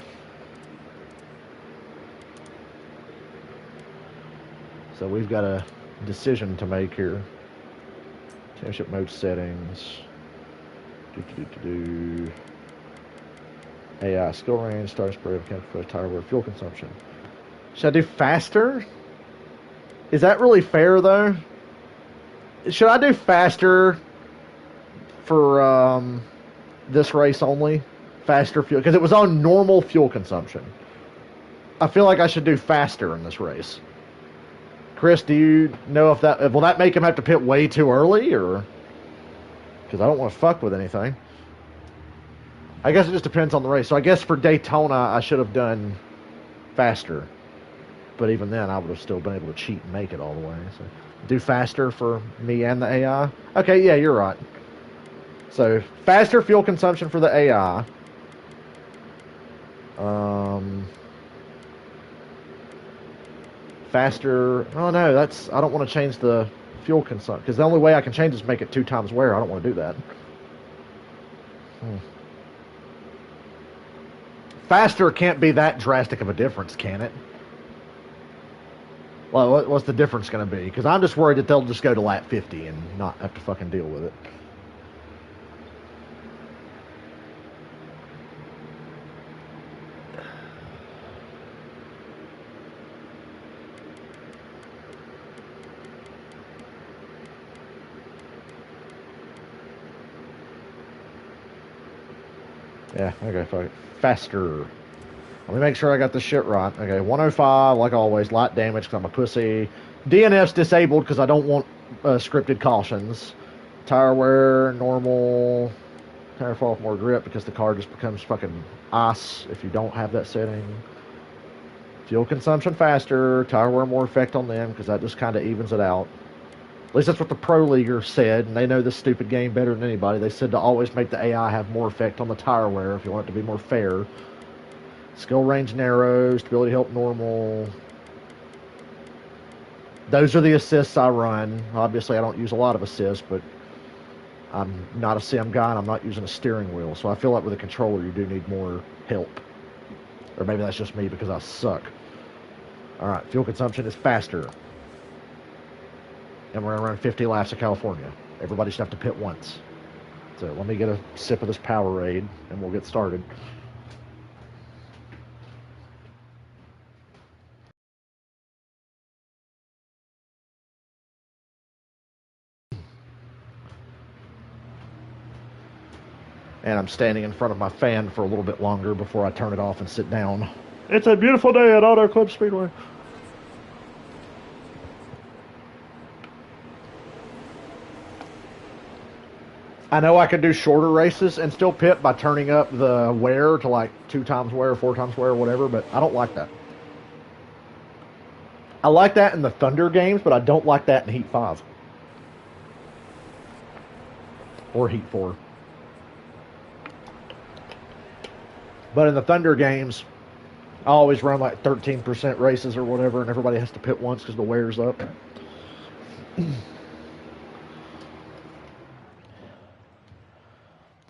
[SPEAKER 1] So we've got a decision to make here. Championship mode settings. AI skill range, starting spread, tire wear, fuel consumption. Should I do faster? Is that really fair though? Should I do faster for this race only? Faster fuel, because it was on normal fuel consumption. I feel like I should do faster in this race. Chris, do you know if that will that make him have to pit way too early, or because I don't want to fuck with anything. I guess it just depends on the race. So I guess for Daytona, I should have done faster. But even then, I would have still been able to cheat and make it all the way. So do faster for me and the AI. Okay, yeah, you're right. So faster fuel consumption for the AI. Faster. Oh no, that's. I don't want to change the fuel consumption because the only way I can change is make it 2 times wear. I don't want to do that. Faster can't be that drastic of a difference, can it? Well, what's the difference going to be? Because I'm just worried that they'll just go to lap 50 and not have to fucking deal with it. Yeah, okay, fuck it. Faster. Let me make sure I got this shit right. Okay, 105, like always. Light damage because I'm a pussy. DNF's disabled because I don't want scripted cautions. Tire wear, normal. Tire fall off, more grip, because the car just becomes fucking ice if you don't have that setting. Fuel consumption faster. Tire wear more effect on them, because that just kind of evens it out. At least that's what the Pro Leaguer said, and they know this stupid game better than anybody. They said to always make the AI have more effect on the tire wear if you want it to be more fair. Skill range narrow, stability help normal. Those are the assists I run. Obviously, I don't use a lot of assists, but I'm not a sim guy, and I'm not using a steering wheel. So I feel like with a controller, you do need more help. Or maybe that's just me because I suck. All right, fuel consumption is faster. And we're going to run 50 laps of California. Everybody should have to pit once. So let me get a sip of this Powerade, and we'll get started. And I'm standing in front of my fan for a little bit longer before I turn it off and sit down.
[SPEAKER 3] It's a beautiful day at Auto Club Speedway.
[SPEAKER 1] I know I could do shorter races and still pit by turning up the wear to like 2 times wear, 4 times wear, whatever, but I don't like that. I like that in the Thunder games, but I don't like that in Heat 5. Or Heat 4. But in the Thunder games, I always run like 13% races or whatever, and everybody has to pit once because the wear's up.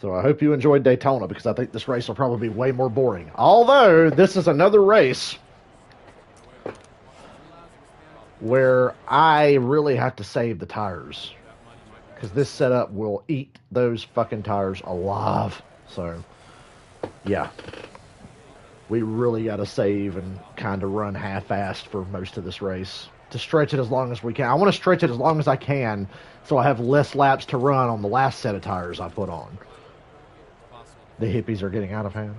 [SPEAKER 1] So I hope you enjoyed Daytona, because I think this race will probably be way more boring. Although, this is another race where I really have to save the tires, because this setup will eat those fucking tires alive. So, yeah. We really got to save and kind of run half-assed for most of this race to stretch it as long as we can. I want to stretch it as long as I can so I have less laps to run on the last set of tires I put on. The hippies are getting out of hand.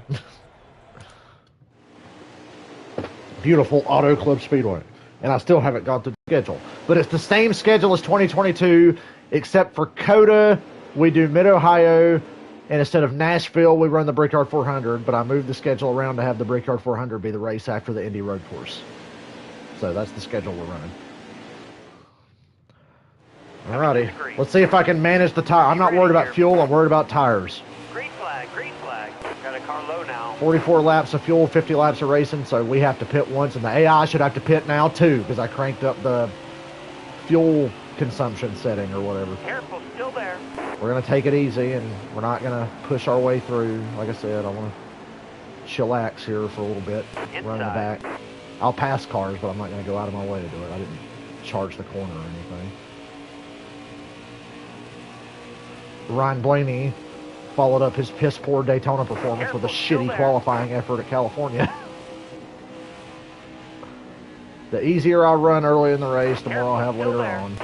[SPEAKER 1] Beautiful Auto Club Speedway. And I still haven't gone through the schedule. But it's the same schedule as 2022, except for COTA, we do Mid-Ohio, and instead of Nashville, we run the Brickyard 400, but I moved the schedule around to have the Brickyard 400 be the race after the Indy Road Course. So that's the schedule we're running. Alrighty, let's see if I can manage the tire. I'm not worried about fuel, I'm worried about tires.
[SPEAKER 2] Green flag, green flag. Got a car low now.
[SPEAKER 1] 44 laps of fuel, 50 laps of racing, so we have to pit once, and the AI should have to pit now too, because I cranked up the fuel consumption setting or whatever.
[SPEAKER 2] Careful, still there.
[SPEAKER 1] We're going to take it easy, and we're not going to push our way through. Like I said, I want to chillax here for a little bit, run in the back. I'll pass cars, but I'm not going to go out of my way to do it. I didn't charge the corner or anything. Ryan Blaney followed up his piss-poor Daytona performance with a shitty qualifying effort at California. The easier I run early in the race, the more I'll have later on.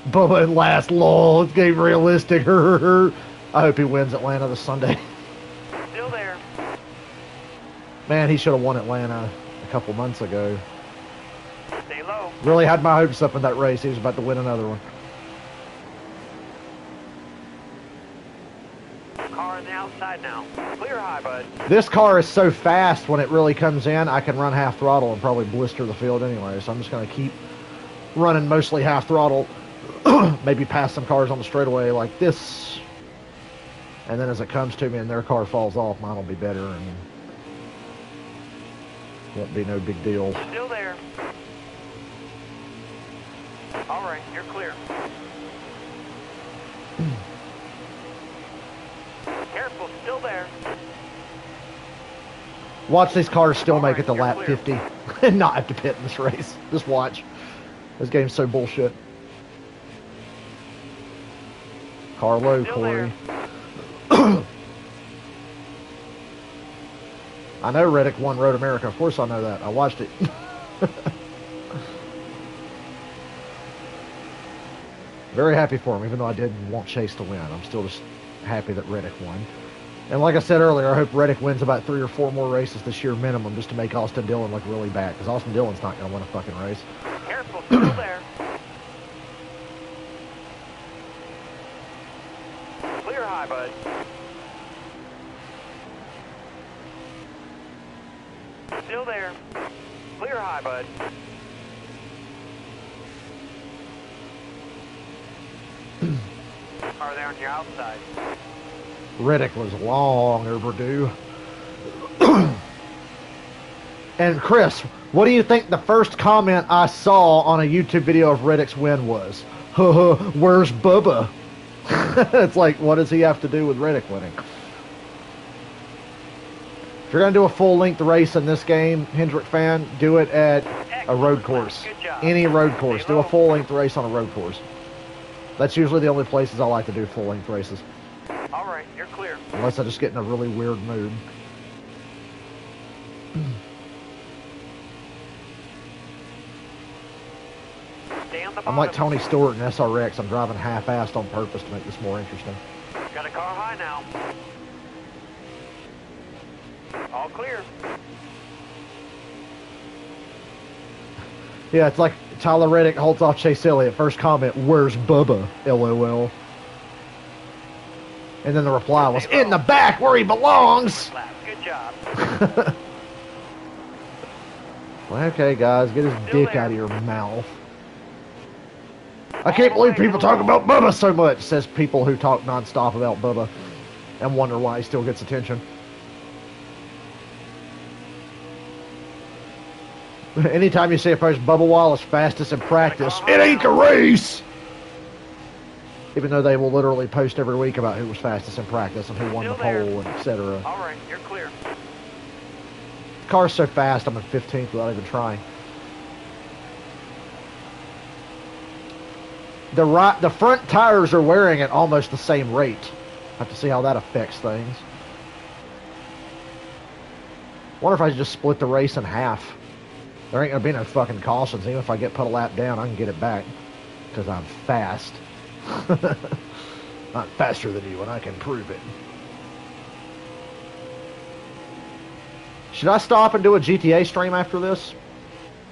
[SPEAKER 1] Bubba in last, lol. It's getting realistic. I hope he wins Atlanta this Sunday.
[SPEAKER 2] Still there.
[SPEAKER 1] Man, he should have won Atlanta a couple months ago.
[SPEAKER 2] Stay low.
[SPEAKER 1] Really had my hopes up in that race. He was about to win another one.
[SPEAKER 2] Car on the outside now. Clear high, bud.
[SPEAKER 1] This car is so fast when it really comes in, I can run half throttle and probably blister the field anyway. So I'm just going to keep running mostly half throttle. Maybe pass some cars on the straightaway like this. And then as it comes to me and their car falls off, mine will be better and won't be no big deal.
[SPEAKER 2] Still there. All right, you're clear. Careful, still there.
[SPEAKER 1] Watch these cars still
[SPEAKER 2] All
[SPEAKER 1] make
[SPEAKER 2] right,
[SPEAKER 1] it to
[SPEAKER 2] you're
[SPEAKER 1] lap
[SPEAKER 2] clear.
[SPEAKER 1] 50 and not have to pit in this race. Just watch. This game's so bullshit. Car low,
[SPEAKER 2] Still
[SPEAKER 1] Corey. I know Reddick won Road America. Of course I know that. I watched it. Very happy for him, even though I didn't want Chase to win. I'm still just happy that Reddick won. And like I said earlier, I hope Reddick wins about 3 or 4 more races this year minimum, just to make Austin Dillon look really bad, because Austin Dillon's not going to win a fucking race.
[SPEAKER 2] Careful, still there. bud. Still there. Clear high, bud. Are they on your outside?
[SPEAKER 1] Riddick was long overdue. And Chris, what do you think the first comment I saw on a YouTube video of Riddick's win was? Where's Bubba? It's like, what does he have to do with Riddick winning? If you're going to do a full-length race in this game, Hendrick fan, do it at a road course. Any road course. Do a full-length race on a road course. That's usually the only places I like to do full-length races.
[SPEAKER 2] All right, you're clear.
[SPEAKER 1] Unless I just get in a really weird mood.
[SPEAKER 2] Stay on the
[SPEAKER 1] I'm like
[SPEAKER 2] bottom.
[SPEAKER 1] Tony Stewart in SRX. I'm driving half-assed on purpose to make this more interesting.
[SPEAKER 2] Got a car high now. All clear.
[SPEAKER 1] Yeah, it's like Tyler Reddick holds off Chase Elliott. First comment, where's Bubba? LOL. And then the reply was, in the back where he belongs.
[SPEAKER 2] Good job.
[SPEAKER 1] Well, okay, guys, get his
[SPEAKER 2] Still
[SPEAKER 1] dick
[SPEAKER 2] there.
[SPEAKER 1] out of your mouth. I can't believe people talk about Bubba so much, says people who talk nonstop about Bubba and wonder why he still gets attention. Anytime you see a post, Bubba Wallace fastest in practice, it ain't a race! Even though they will literally post every week about who was fastest in practice and who won the
[SPEAKER 2] Still there.
[SPEAKER 1] pole and etc.
[SPEAKER 2] All right, you're clear.
[SPEAKER 1] The car's so fast, I'm in 15th without even trying. The front tires are wearing at almost the same rate. Have to see how that affects things. Wonder if I just split the race in half. There ain't gonna be no fucking cautions. Even if I get put a lap down, I can get it back. Because I'm fast. I'm faster than you, and I can prove it. Should I stop and do a GTA stream after this?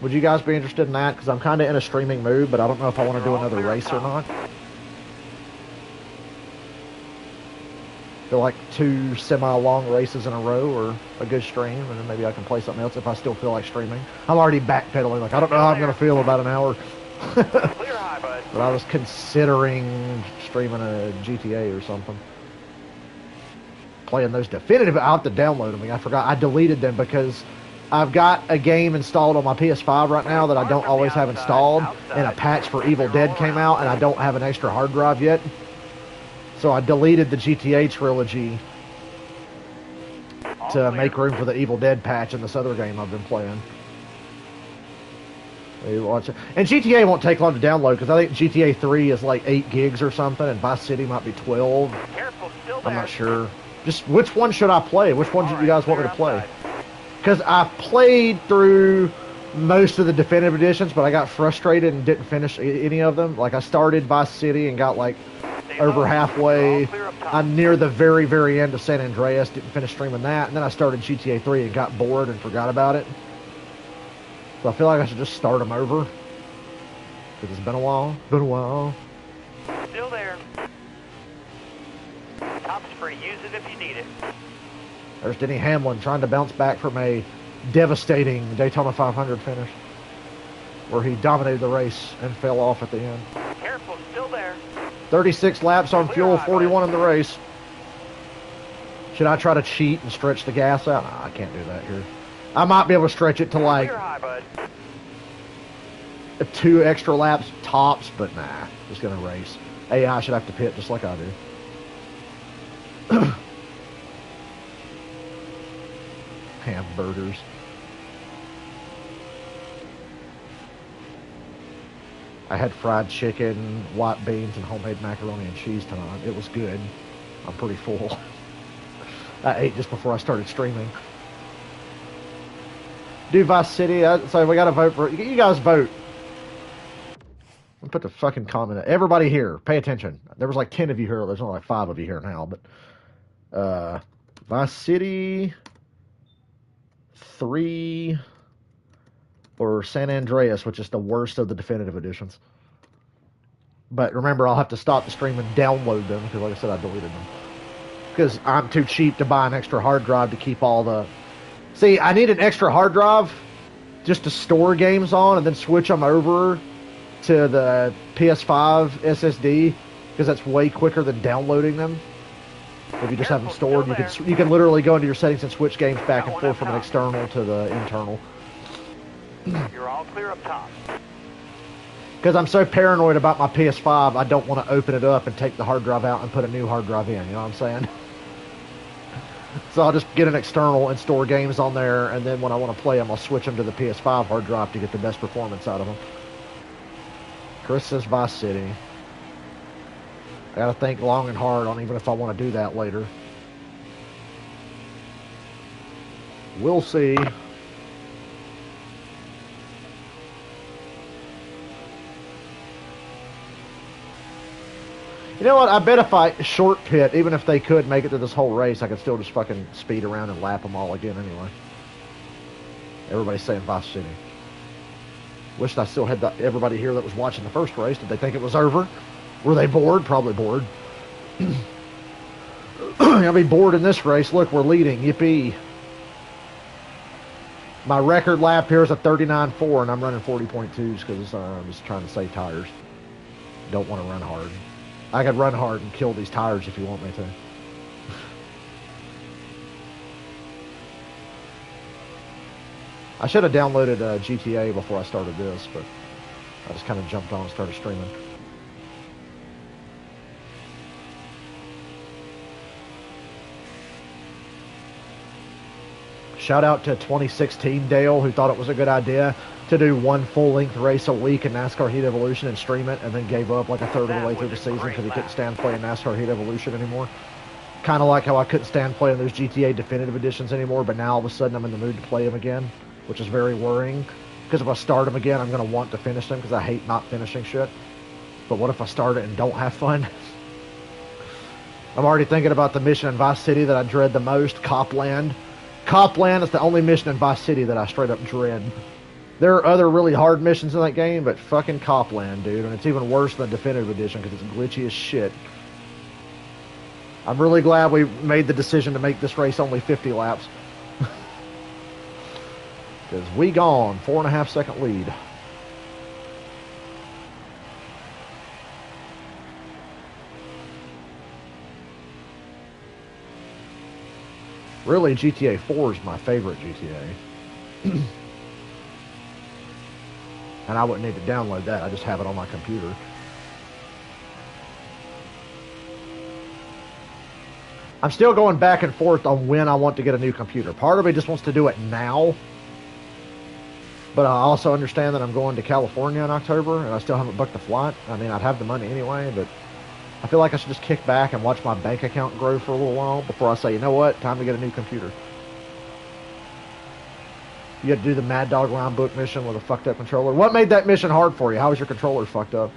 [SPEAKER 1] Would you guys be interested in that? Because I'm kind of in a streaming mood, but I don't know if I want to do another race or not. Feel like 2 semi-long races in a row or a good stream, and then maybe I can play something else if I still feel like streaming. I'm already backpedaling. Like, I don't know how I'm going to feel about an hour.
[SPEAKER 2] Clear high, bud.
[SPEAKER 1] But I was considering streaming a GTA or something. Playing those definitive. I'll have to download them. I forgot. I deleted them because I've got a game installed on my PS5 right now that I don't always have installed, and a patch for Evil Dead came out, and I don't have an extra hard drive yet. So I deleted the GTA trilogy to make room for the Evil Dead patch in this other game I've been playing. And GTA won't take long to download because I think GTA 3 is like 8 gigs or something, and Vice City might be 12.
[SPEAKER 2] Careful, still there.
[SPEAKER 1] I'm not sure. Just which one should I play? Which one do you guys want me to play? Because I played through most of the definitive editions, but I got frustrated and didn't finish any of them. Like I started Vice City and got like over halfway. I'm near the very, very end of San Andreas. Didn't finish streaming that, and then I started GTA 3 and got bored and forgot about it. So I feel like I should just start them over. Because it's been a while. Been a while.
[SPEAKER 2] Still there. Top's free. Use it if you need it.
[SPEAKER 1] There's Denny Hamlin trying to bounce back from a devastating Daytona 500 finish. Where he dominated the race and fell off at the end.
[SPEAKER 2] Careful, still there.
[SPEAKER 1] 36 laps on fuel, 41 in the race. Should I try to cheat and stretch the gas out? Nah, I can't do that here. I might be able to stretch it to like
[SPEAKER 2] Clear high, bud.
[SPEAKER 1] 2 extra laps tops, but nah, just gonna race. AI should have to pit just like I do. Hamburgers. I had fried chicken, white beans, and homemade macaroni and cheese tonight. It was good. I'm pretty full. I ate just before I started streaming. Do Vice City. So we got to vote for it. You guys vote. I'll put the fucking comment. Everybody here, pay attention. There was like 10 of you here. There's only like 5 of you here now. But Vice City 3 or San Andreas, which is the worst of the definitive editions. But remember, I'll have to stop the stream and download them because, like I said, I deleted them. because I'm too cheap to buy an extra hard drive to keep all the... See, I need an extra hard drive just to store games on and then switch them over to the PS5 SSD, because that's way quicker than downloading them. If you just have them stored, you can literally go into your settings and switch games back and forth from an external to the internal.
[SPEAKER 2] You're all clear up top.
[SPEAKER 1] Because I'm so paranoid about my PS5, I don't want to open it up and take the hard drive out and put a new hard drive in, you know what I'm saying? So I'll just get an external and store games on there, and then when I want to play them, I'll switch them to the PS5 hard drive to get the best performance out of them. Chris says Vice City. I gotta think long and hard on even if I want to do that later. We'll see. You know what? I bet if I short pit, even if they could make it to this whole race, I could still just fucking speed around and lap them all again anyway. Everybody's saying Vice City. Wished I still had everybody here that was watching the first race. Did they think it was over? Were they bored? Probably bored. I'll be bored in this race. Look, we're leading. Yippee. My record lap here is a 39.4, and I'm running 40.2s because I'm just trying to save tires. Don't want to run hard. I could run hard and kill these tires if you want me to. I should have downloaded GTA before I started this, but I just kind of jumped on and started streaming. Shout out to 2016 Dale, who thought it was a good idea to do one full-length race a week in NASCAR Heat Evolution and stream it, and then gave up like a third of the way through the season because he couldn't stand playing NASCAR Heat Evolution anymore. Kind of like how I couldn't stand playing those GTA Definitive Editions anymore, but now all of a sudden I'm in the mood to play them again, which is very worrying, because if I start them again, I'm going to want to finish them because I hate not finishing shit. But what if I start it and don't have fun? I'm already thinking about the mission in Vice City that I dread the most, Copland. Copland is the only mission in Vice City that I straight up dread. There are other really hard missions in that game, but fucking Copland, dude. And it's even worse than the Definitive Edition because it's glitchy as shit. I'm really glad we made the decision to make this race only 50 laps. Because we gone. 4.5 second lead. Really, GTA 4 is my favorite GTA. And I wouldn't need to download that. I just have it on my computer. I'm still going back and forth on when I want to get a new computer. Part of me just wants to do it now. But I also understand that I'm going to California in October, and I still haven't booked the flight. I mean, I'd have the money anyway, but I feel like I should just kick back and watch my bank account grow for a little while before I say, you know what, time to get a new computer. You had to do the Mad Dog Line Book mission with a fucked up controller. What made that mission hard for you? How was your controller fucked up?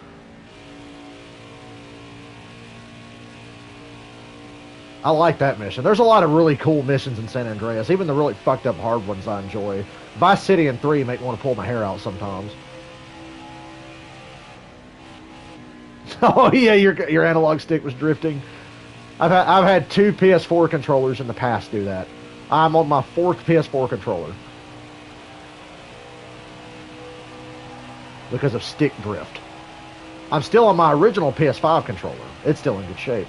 [SPEAKER 1] I like that mission. There's a lot of really cool missions in San Andreas. Even the really fucked up hard ones I enjoy. Vice City and 3 make me want to pull my hair out sometimes. Oh yeah, your analog stick was drifting. I've had 2 PS4 controllers in the past do that. I'm on my 4th PS4 controller. Because of stick drift. I'm still on my original PS5 controller. It's still in good shape.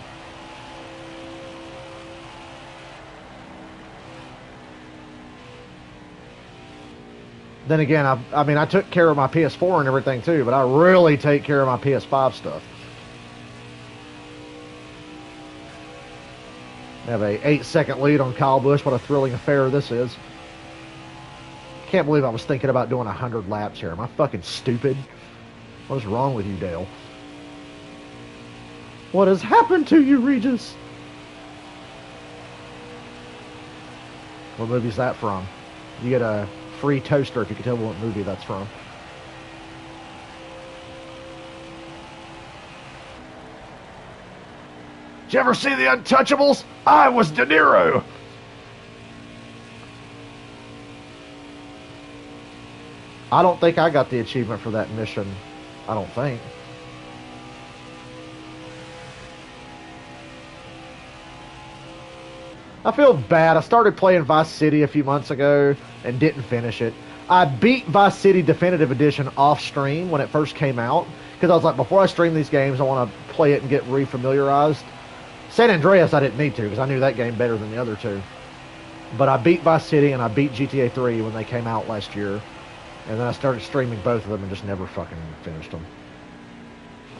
[SPEAKER 1] Then again, I mean, I took care of my PS4 and everything too, but I really take care of my PS5 stuff. I have a 8-second lead on Kyle Busch. What a thrilling affair this is. Can't believe I was thinking about doing 100 laps here. Am I fucking stupid? What is wrong with you, Dale? What has happened to you, Regis? What movie's that from? You get a free toaster if you can tell me what movie that's from. Did you ever see The Untouchables? I was De Niro. I don't think I got the achievement for that mission. I don't think. I feel bad. I started playing Vice City a few months ago and didn't finish it. I beat Vice City Definitive Edition off stream when it first came out because I was like, before I stream these games, I want to play it and get refamiliarized. San Andreas, I didn't need to because I knew that game better than the other two. But I beat Vice City and I beat GTA 3 when they came out last year. And then I started streaming both of them and just never fucking finished them.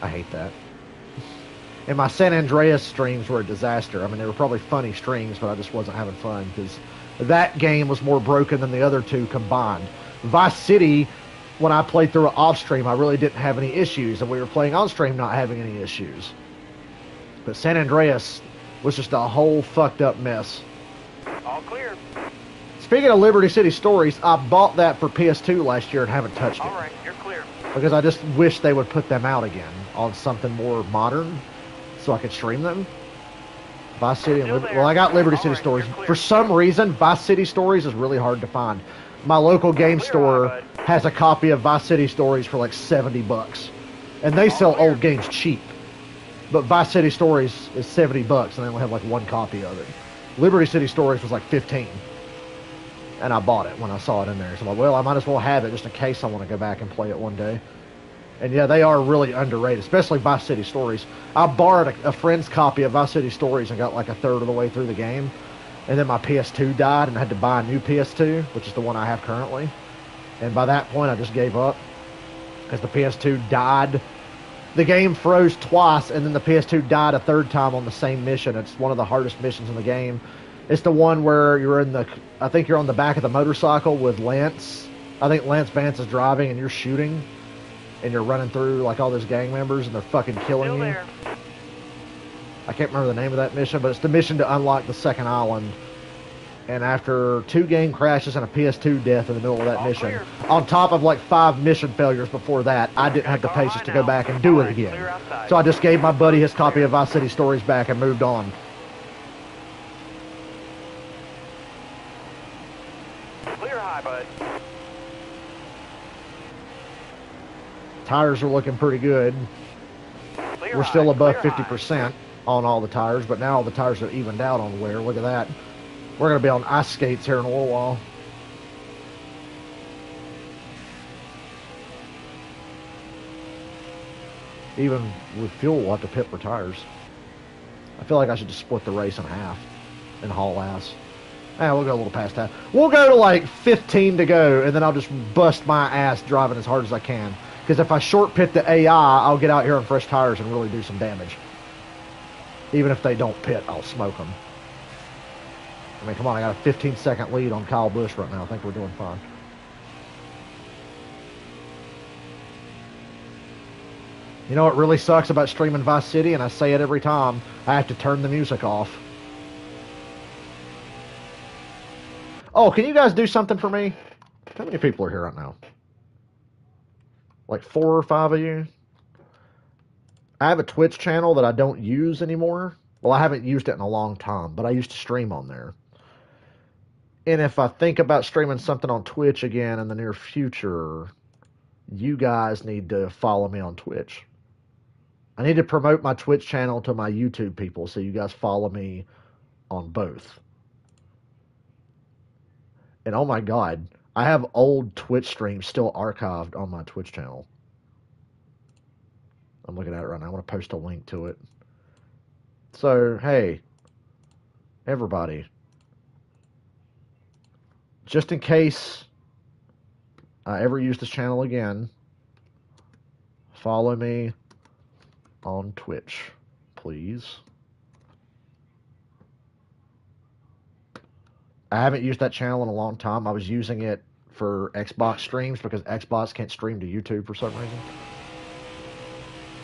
[SPEAKER 1] I hate that. And my San Andreas streams were a disaster. I mean, they were probably funny streams, but I just wasn't having fun because that game was more broken than the other two combined. Vice City, when I played through it off stream, I really didn't have any issues, and we were playing on stream not having any issues. But San Andreas was just a whole fucked up mess.
[SPEAKER 2] All clear.
[SPEAKER 1] Speaking of Liberty City Stories, I bought that for PS2 last year and haven't touched it.
[SPEAKER 2] All right, you're clear.
[SPEAKER 1] Because I just wish they would put them out again on something more modern so I could stream them. Vice City and well, I got Liberty City Stories. For some reason, Vice City Stories is really hard to find. My local game store has a copy of Vice City Stories for like $70. And they sell old games cheap. But Vice City Stories is $70 and they only have like one copy of it. Liberty City Stories was like 15. And I bought it when I saw it in there. So I'm like, well, I might as well have it just in case I want to go back and play it one day. And yeah, they are really underrated, especially Vice City Stories. I borrowed a friend's copy of Vice City Stories and got like a third of the way through the game. And then my PS2 died and I had to buy a new PS2, which is the one I have currently. And by that point, I just gave up because the PS2 died. The game froze twice, and then the PS2 died a third time on the same mission. It's one of the hardest missions in the game. It's the one where you're in the, I think you're on the back of the motorcycle with Lance. I think Lance Vance is driving and you're shooting. And you're running through like all those gang members and they're fucking killing
[SPEAKER 2] Still
[SPEAKER 1] you.
[SPEAKER 2] there.
[SPEAKER 1] I can't remember the name of that mission, but it's the mission to unlock the second island. And after 2 game crashes and a PS2 death in the middle of that mission,
[SPEAKER 2] clear.
[SPEAKER 1] on top of like 5 mission failures before that, I didn't have the patience to go back and do it again. So I just gave my buddy his copy of Vice City Stories back and moved on.
[SPEAKER 2] Clear high, bud.
[SPEAKER 1] Tires are looking pretty good.
[SPEAKER 2] Clear
[SPEAKER 1] We're still
[SPEAKER 2] high,
[SPEAKER 1] above
[SPEAKER 2] clear high.
[SPEAKER 1] 50% on all the tires, but now all the tires are evened out on wear. Look at that. We're going to be on ice skates here in a little while. Even with fuel, we'll have to pit for tires. I feel like I should just split the race in half and haul ass. We'll go a little past that. We'll go to like 15 to go, and then I'll just bust my ass driving as hard as I can. Because if I short pit the AI, I'll get out here on fresh tires and really do some damage. Even if they don't pit, I'll smoke them. I mean, come on, I got a 15-second lead on Kyle Busch right now. I think we're doing fine. You know what really sucks about streaming Vice City, and I say it every time, I have to turn the music off. Oh, can you guys do something for me? How many people are here right now? Like 4 or 5 of you? I have a Twitch channel that I don't use anymore. Well, I haven't used it in a long time, but I used to stream on there. And if I think about streaming something on Twitch again in the near future, you guys need to follow me on Twitch. I need to promote my Twitch channel to my YouTube people, so you guys follow me on both. And oh my God, I have old Twitch streams still archived on my Twitch channel. I'm looking at it right now. I want to post a link to it. So, hey, everybody, just in case I ever use this channel again, follow me on Twitch, please. I haven't used that channel in a long time. I was using it for Xbox streams because Xbox can't stream to YouTube for some reason.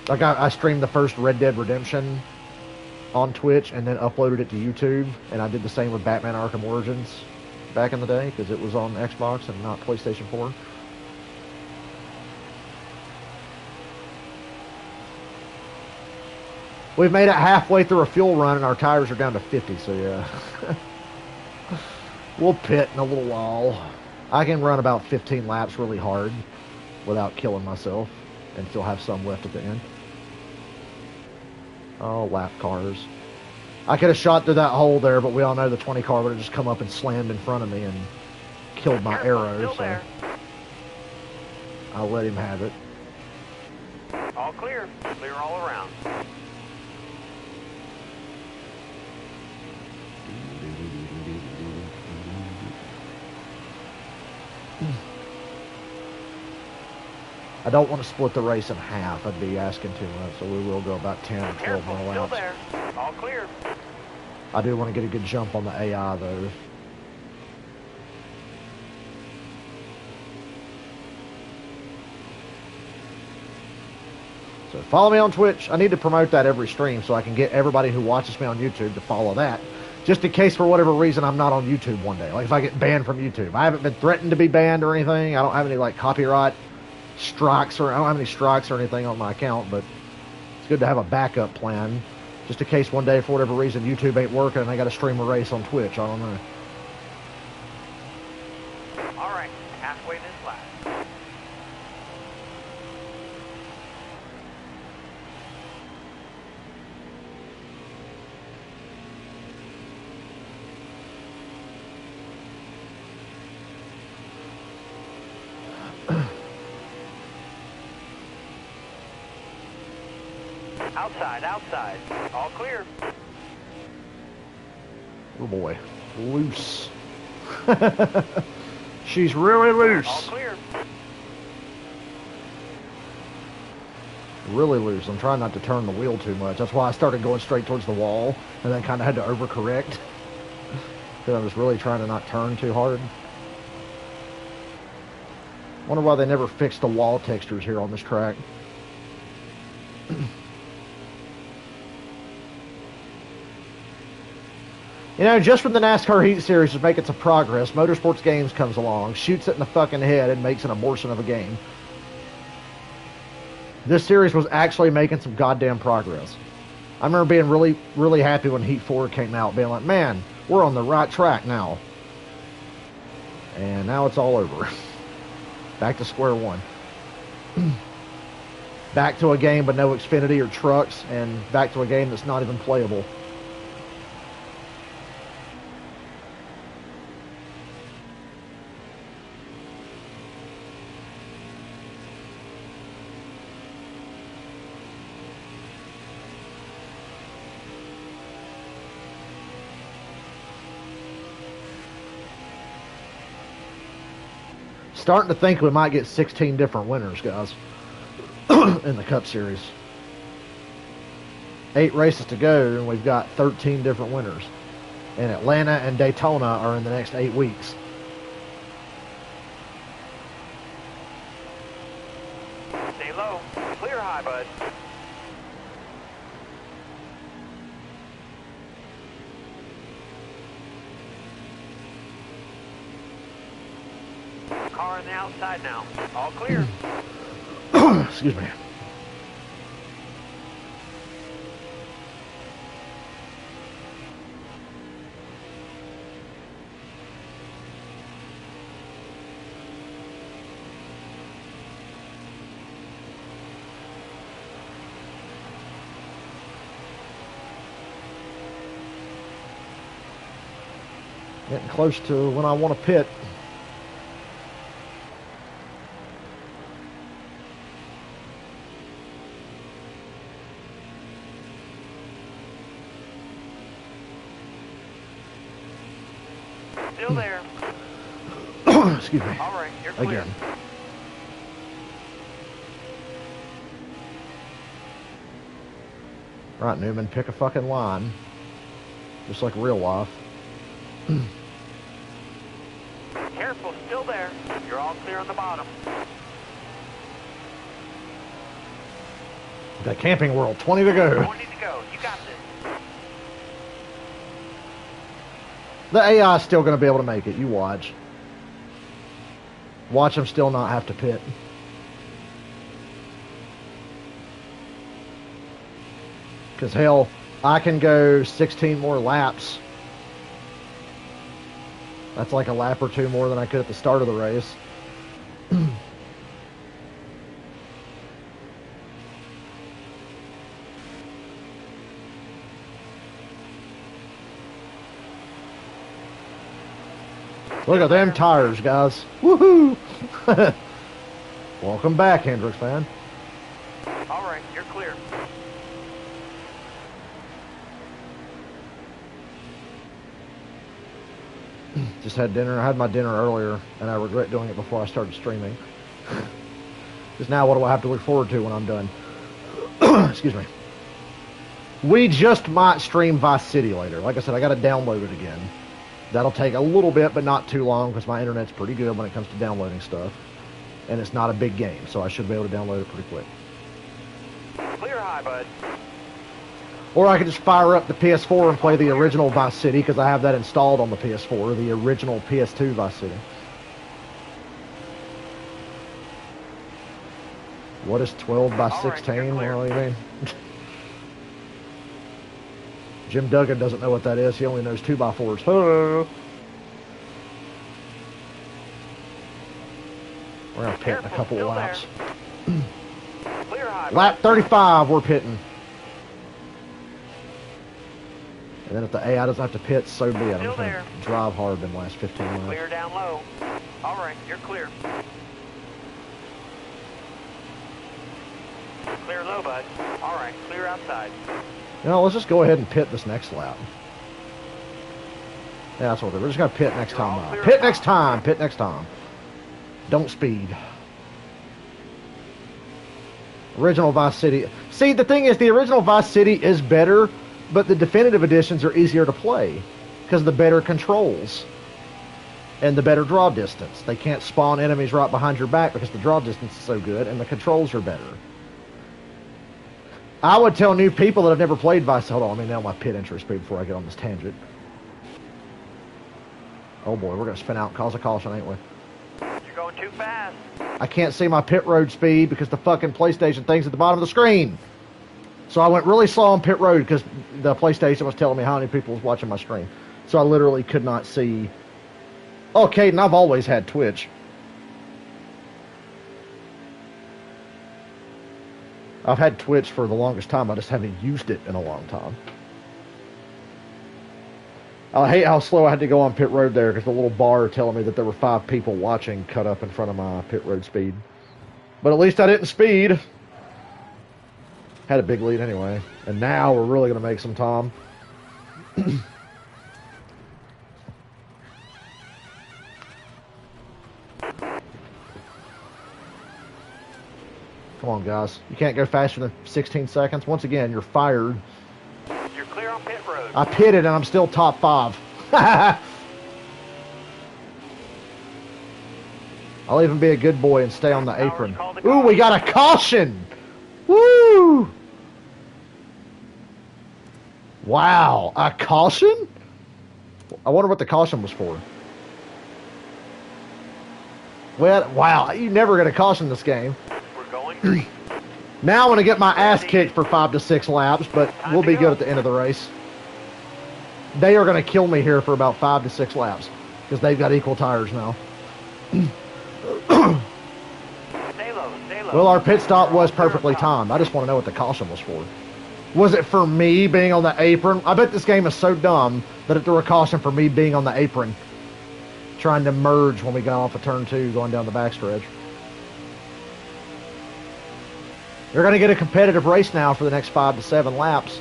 [SPEAKER 1] Like I streamed the first Red Dead Redemption on Twitch and then uploaded it to YouTube, and I did the same with Batman Arkham Origins back in the day because it was on Xbox and not PlayStation 4. We've made it halfway through a fuel run and our tires are down to 50, so yeah. We'll pit in a little while. I can run about 15 laps really hard without killing myself and still have some left at the end. Oh, lap cars. I could have shot through that hole there, but we all know the 20 car would have just come up and slammed in front of me and killed my
[SPEAKER 2] Careful,
[SPEAKER 1] arrow,
[SPEAKER 2] still
[SPEAKER 1] so
[SPEAKER 2] there.
[SPEAKER 1] I'll let him have it.
[SPEAKER 2] All clear. Clear all around.
[SPEAKER 1] I don't want to split the race in half. I'd be asking too much, so we will go about 10 or 12
[SPEAKER 2] Careful,
[SPEAKER 1] more
[SPEAKER 2] still
[SPEAKER 1] laps.
[SPEAKER 2] there. All clear.
[SPEAKER 1] I do want to get a good jump on the AI, though. So follow me on Twitch. I need to promote that every stream so I can get everybody who watches me on YouTube to follow that. Just in case, for whatever reason, I'm not on YouTube one day. Like if I get banned from YouTube. I haven't been threatened to be banned or anything. I don't have any like copyright strikes, or I don't have any strikes or anything on my account, but it's good to have a backup plan. Just in case one day, for whatever reason, YouTube ain't working and I got to stream a race on Twitch. I don't know.
[SPEAKER 2] All right. Halfway this lap. Outside, outside. All clear.
[SPEAKER 1] Oh boy. Loose.
[SPEAKER 3] She's really
[SPEAKER 2] All
[SPEAKER 3] loose.
[SPEAKER 2] clear.
[SPEAKER 1] Really loose. I'm trying not to turn the wheel too much. That's why I started going straight towards the wall and then kind of had to overcorrect. Because I was really trying to not turn too hard. Wonder why they never fixed the wall textures here on this track. You know, just when the NASCAR Heat Series is making some progress, Motorsports Games comes along, shoots it in the fucking head, and makes an abortion of a game. This series was actually making some goddamn progress. I remember being really, really happy when Heat 4 came out, being like, man, we're on the right track now. And now it's all over. Back to square one. Back to a game with no Xfinity or trucks, and back to a game that's not even playable. Starting to think we might get 16 different winners, guys, in the Cup Series. 8 races to go, and we've got 13 different winners. And Atlanta and Daytona are in the next 8 weeks.
[SPEAKER 2] Stay low. Clear high, bud. Car on the outside now. All clear.
[SPEAKER 1] Excuse me. Getting close to when I want to pit.
[SPEAKER 2] Still there.
[SPEAKER 1] Excuse me.
[SPEAKER 2] All right, you're clear.
[SPEAKER 1] Again. Right, Newman, pick a fucking line. Just like real life.
[SPEAKER 2] Careful, still there. You're all clear on the bottom.
[SPEAKER 1] The Camping World, 20 to go.
[SPEAKER 2] 20 to go. You got this.
[SPEAKER 1] The AI is still going to be able to make it. You watch. Watch them still not have to pit. Because, hell, I can go 16 more laps. That's like a lap or two more than I could at the start of the race. Look at them tires, guys. Woohoo! Welcome back, Hendricks, man.
[SPEAKER 2] All right, you're clear.
[SPEAKER 1] Just had dinner. I had my dinner earlier, and I regret doing it before I started streaming. Because now what do I have to look forward to when I'm done? Excuse me. We just might stream Vice City later. Like I said, I got to download it again. That'll take a little bit, but not too long, because my internet's pretty good when it comes to downloading stuff. And it's not a big game, so I should be able to download it pretty quick.
[SPEAKER 2] Clear high, bud.
[SPEAKER 1] Or I could just fire up the PS4 and play the original Vice City, because I have that installed on the PS4, the original PS2 Vice City. What is 12 by 16? What do you mean? Jim Duggan doesn't know what that is. He only knows 2x4s. Oh. We're going to pit in a couple of laps.
[SPEAKER 2] Clear high,
[SPEAKER 1] Lap 35, we're pitting. And then if the AI doesn't have to pit, so be it. I'm
[SPEAKER 2] Still
[SPEAKER 1] going
[SPEAKER 2] there.
[SPEAKER 1] to drive hard in the last 15 minutes.
[SPEAKER 2] Clear down low. All right, you're clear. Clear low, bud. All right, clear outside.
[SPEAKER 1] You know, let's just go ahead and pit this next lap. Yeah, that's what we're just going to pit next time. Pit next time. Pit next time. Don't speed. Original Vice City. See, the thing is, the original Vice City is better, but the definitive editions are easier to play because of the better controls and the better draw distance. They can't spawn enemies right behind your back because the draw distance is so good and the controls are better. I would tell new people that have never played Vice. Hold on, let me nail my pit entry speed before I get on this tangent. Oh boy, we're going to spin out and cause a caution, ain't we?
[SPEAKER 2] You're going too fast.
[SPEAKER 1] I can't see my pit road speed because the fucking PlayStation thing's at the bottom of the screen. So I went really slow on pit road because the PlayStation was telling me how many people was watching my stream. So I literally could not see. Oh, Caden, I've always had Twitch. I've had Twitch for the longest time. I just haven't used it in a long time. I hate how slow I had to go on pit road there because the little bar telling me that there were 5 people watching cut up in front of my pit road speed. But at least I didn't speed. Had a big lead anyway. And now we're really going to make some time. Come on, guys. You can't go faster than 16 seconds. Once again, you're fired.
[SPEAKER 2] You're clear on pit road.
[SPEAKER 1] I pitted and I'm still top 5. I'll even be a good boy and stay on the apron. Ooh, we got a caution! Woo! Wow, a caution? I wonder what the caution was for. Well, wow, you never get a caution in this game.
[SPEAKER 2] We're going green.
[SPEAKER 1] Now I'm going to get my ass kicked for 5 to 6 laps, but we'll be good at the end of the race. They are going to kill me here for about 5 to 6 laps because they've got equal tires now.
[SPEAKER 2] Stay low, stay low.
[SPEAKER 1] Well, our pit stop was perfectly timed. I just want to know what the caution was for. Was it for me being on the apron? I bet this game is so dumb that it threw a caution for me being on the apron, trying to merge when we got off of turn 2 going down the backstretch. You're going to get a competitive race now for the next 5 to 7 laps.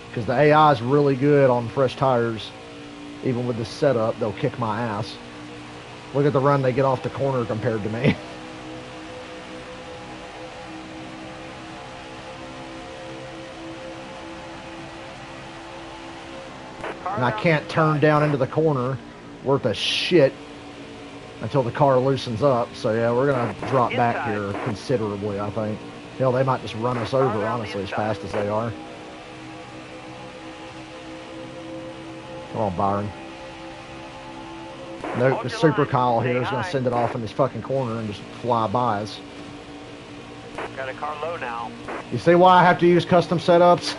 [SPEAKER 1] Because the AI is really good on fresh tires. Even with this setup, they'll kick my ass. Look at the run they get off the corner compared to me. And I can't turn down into the corner worth a shit until the car loosens up. So yeah, we're going to drop back here considerably, I think. Hell, they might just run us over, honestly, as fast as they are. Come on, Byron. Nope, the Super Kyle here is going to send it off in this fucking corner and just fly by us.
[SPEAKER 2] Got a car low now.
[SPEAKER 1] You see why I have to use custom setups?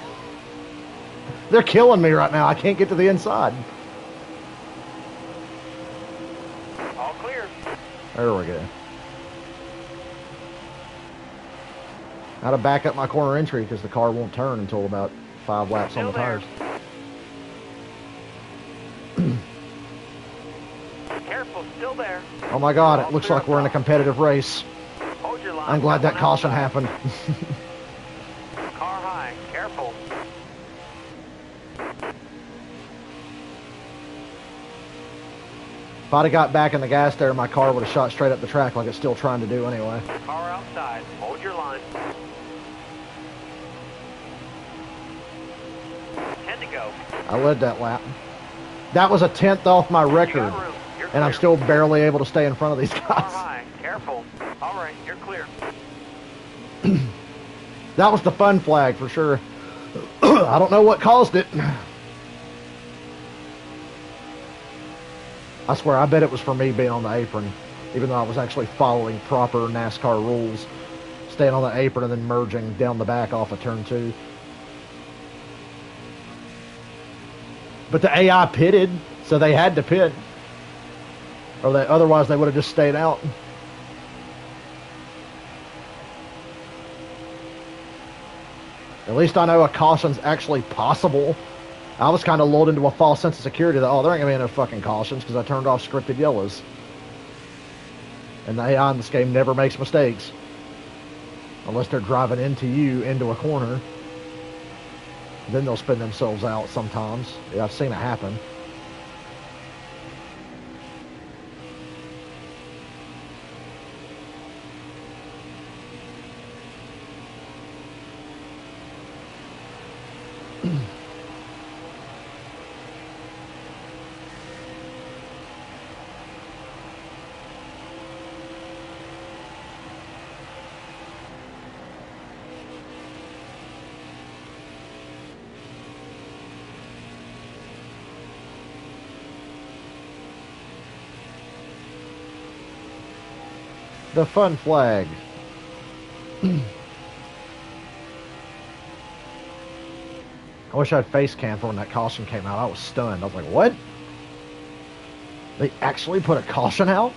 [SPEAKER 1] They're killing me right now. I can't get to the inside.
[SPEAKER 2] All clear.
[SPEAKER 1] There we go. I had to back up my corner entry because the car won't turn until about 5 laps on
[SPEAKER 2] Still
[SPEAKER 1] the
[SPEAKER 2] there.
[SPEAKER 1] tires.
[SPEAKER 2] Careful, still there.
[SPEAKER 1] Oh my God,
[SPEAKER 2] All
[SPEAKER 1] it looks
[SPEAKER 2] clear
[SPEAKER 1] like we're in a
[SPEAKER 2] up top.
[SPEAKER 1] competitive race.
[SPEAKER 2] Hold your line.
[SPEAKER 1] I'm glad that
[SPEAKER 2] One
[SPEAKER 1] caution
[SPEAKER 2] outside.
[SPEAKER 1] happened.
[SPEAKER 2] Car high. Careful.
[SPEAKER 1] If I'd have got back in the gas there, my car would have shot straight up the track like it's still trying to do anyway.
[SPEAKER 2] Car outside. Hold your line. 10 to go.
[SPEAKER 1] I led that lap. That was a 10th off my
[SPEAKER 2] You
[SPEAKER 1] record,
[SPEAKER 2] got room. You're
[SPEAKER 1] and I'm
[SPEAKER 2] clear.
[SPEAKER 1] still barely able to stay in front of these
[SPEAKER 2] Car
[SPEAKER 1] guys.
[SPEAKER 2] high. Careful. All right, you're clear.
[SPEAKER 1] That was the fun flag for sure. I don't know what caused it. I swear, I bet it was for me being on the apron, even though I was actually following proper NASCAR rules, staying on the apron and then merging down the back off of turn 2. But the AI pitted, so they had to pit, or otherwise they would have just stayed out. At least I know a caution's actually possible. I was kind of lulled into a false sense of security that, oh, there ain't going to be no fucking cautions because I turned off scripted yellows. And the AI in this game never makes mistakes. Unless they're driving into you, into a corner. Then they'll spin themselves out sometimes. Yeah, I've seen it happen. The fun flag. I wish I had face cam for when that caution came out. I was stunned. I was like, what? They actually put a caution out?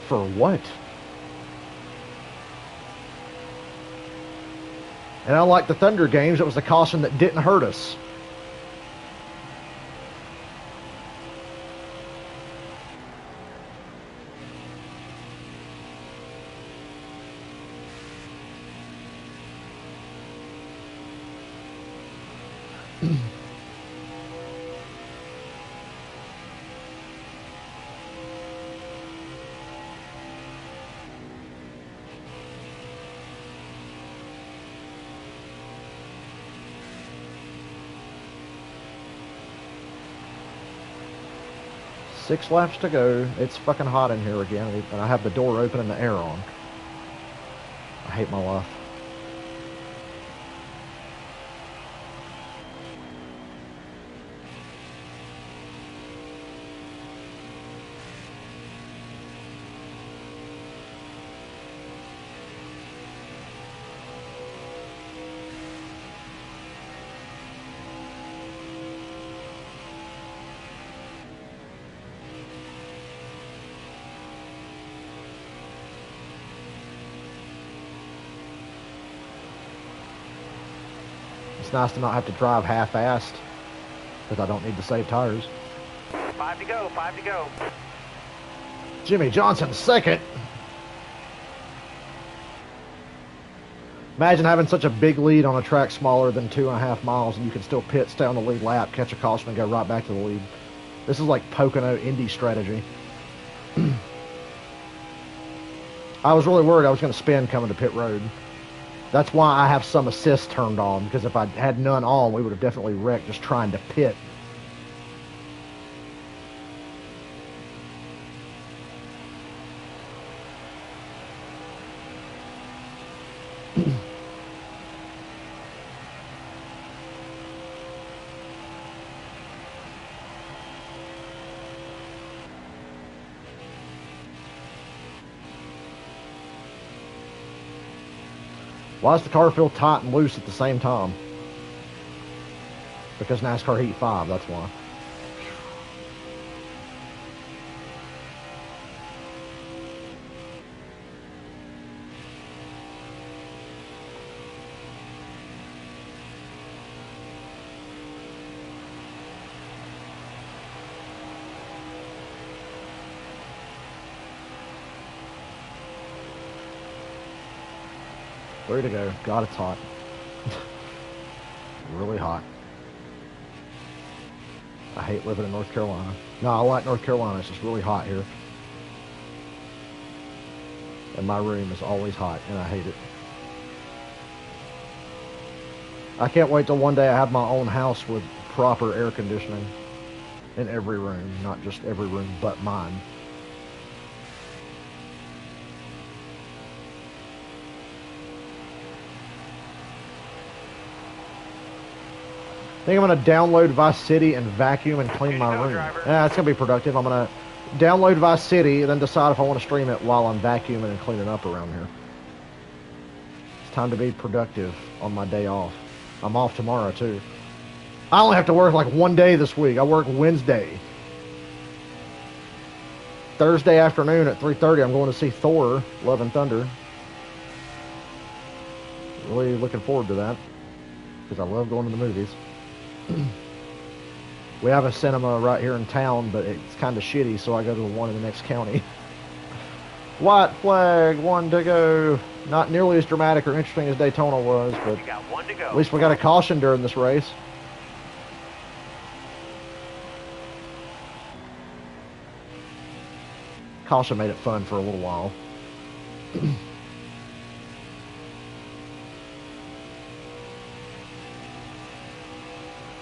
[SPEAKER 1] For what? And unlike the Thunder games, it was the caution that didn't hurt us. Six laps to go. It's fucking hot in here again, and I have the door open and the air on. I hate my life. It's nice to not have to drive half-assed, because I don't need to save tires.
[SPEAKER 2] 5 to go, 5 to go.
[SPEAKER 1] Jimmy Johnson second. Imagine having such a big lead on a track smaller than 2.5 miles, and you can still pit, stay on the lead lap, catch a caution, and go right back to the lead. This is like Pocono Indy strategy. I was really worried I was going to spin coming to pit road. That's why I have some assist turned on, because if I had none on, we would have definitely wrecked just trying to pit. Why does the car feel tight and loose at the same time? Because NASCAR Heat 5, that's why. Way to go. God, it's hot. Really hot. I hate living in North Carolina. No, I like North Carolina. It's just really hot here. And my room is always hot, and I hate it. I can't wait till one day I have my own house with proper air conditioning in every room. Not just every room, but mine. I think I'm going to download Vice City and vacuum and clean my room. Yeah, it's going to be productive. I'm going to download Vice City and then decide if I want to stream it while I'm vacuuming and cleaning up around here. It's time to be productive on my day off. I'm off tomorrow, too. I only have to work like one day this week. I work Wednesday. Thursday afternoon at 3:30, I'm going to see Thor, Love and Thunder. Really looking forward to that because I love going to the movies. We have a cinema right here in town, but it's kind of shitty, so I go to the one in the next county. White flag, one to go. Not nearly as dramatic or interesting as Daytona was, but
[SPEAKER 2] got one to go.
[SPEAKER 1] At least we got a caution during this race. Caution made it fun for a little while.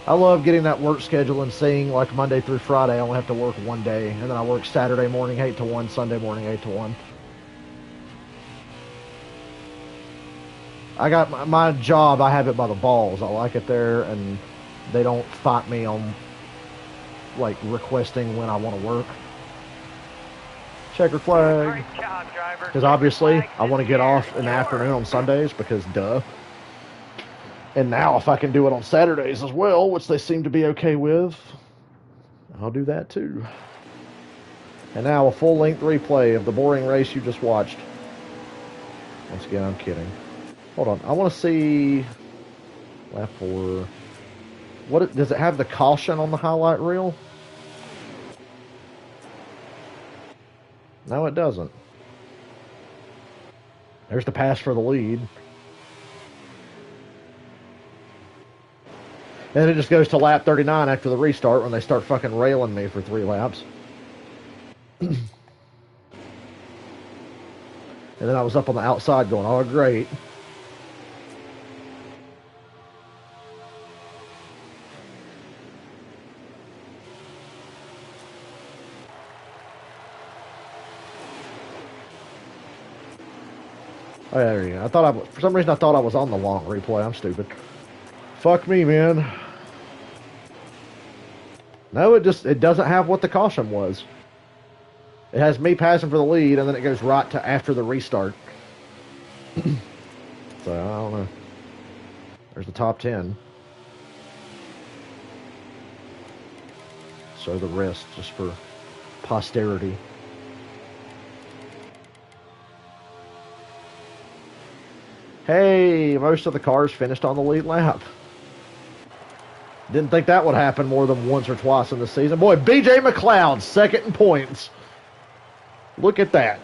[SPEAKER 1] I love getting that work schedule and seeing like Monday through Friday I only have to work one day, and then I work Saturday morning 8 to 1, Sunday morning 8 to 1. I got my job, I have it by the balls. I like it there, and they don't fight me on like requesting when I want to work. Checker flag.
[SPEAKER 2] Great job, driver.
[SPEAKER 1] Because obviously
[SPEAKER 2] Flag
[SPEAKER 1] I want to get off in the afternoon on Sundays because duh. And now if I can do it on Saturdays as well, which they seem to be okay with, I'll do that too. And now a full-length replay of the boring race you just watched. Once again, I'm kidding. Hold on. I want to see lap 4. Does it have the caution on the highlight reel? No, it doesn't. There's the pass for the lead. And it just goes to lap 39 after the restart when they start fucking railing me for 3 laps. And then I was up on the outside going, oh, great. Oh, yeah, there you go. For some reason I thought I was on the long replay. I'm stupid. Fuck me, man. No, it doesn't have what the caution was. It has me passing for the lead, and then it goes right to after the restart. So, I don't know. There's the top 10. So the rest, just for posterity. Hey, most of the cars finished on the lead lap. Didn't think that would happen more than once or twice in the season. Boy, BJ McLeod, second in points. Look at that.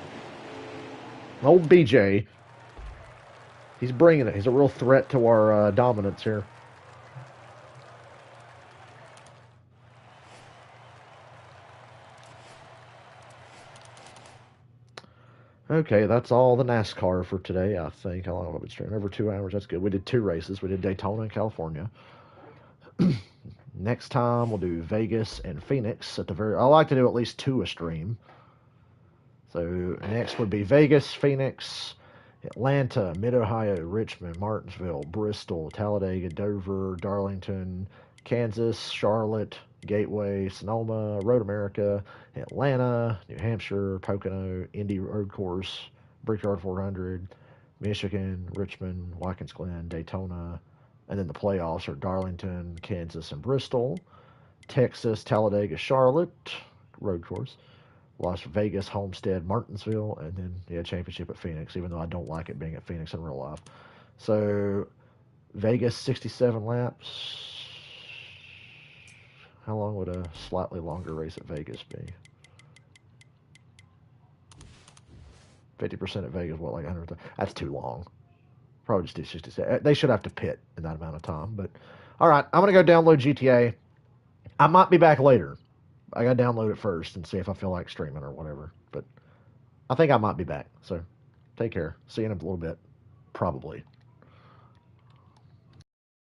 [SPEAKER 1] Old BJ. He's bringing it. He's a real threat to our dominance here. Okay, that's all the NASCAR for today, I think. How long have I been streaming? Over 2 hours. That's good. We did 2 races. We did Daytona and California. Next time we'll do Vegas and Phoenix at the very. I like to do at least 2 a stream. So next would be Vegas, Phoenix, Atlanta, Mid-Ohio, Richmond, Martinsville, Bristol, Talladega, Dover, Darlington, Kansas, Charlotte, Gateway, Sonoma, Road America, Atlanta, New Hampshire, Pocono, Indy Road Course, Brickyard 400, Michigan, Richmond, Watkins Glen, Daytona. And then the playoffs are Darlington, Kansas, and Bristol. Texas, Talladega, Charlotte, road course. Las Vegas, Homestead, Martinsville. And then, championship at Phoenix, even though I don't like it being at Phoenix in real life. So, Vegas, 67 laps. How long would a slightly longer race at Vegas be? 50% at Vegas, what, like 100? That's too long. Probably just do 66. They should have to pit in that amount of time. But all right, I'm gonna go download GTA. I might be back later. I gotta download it first and see if I feel like streaming or whatever. But I think I might be back. So take care. See you in a little bit. Probably.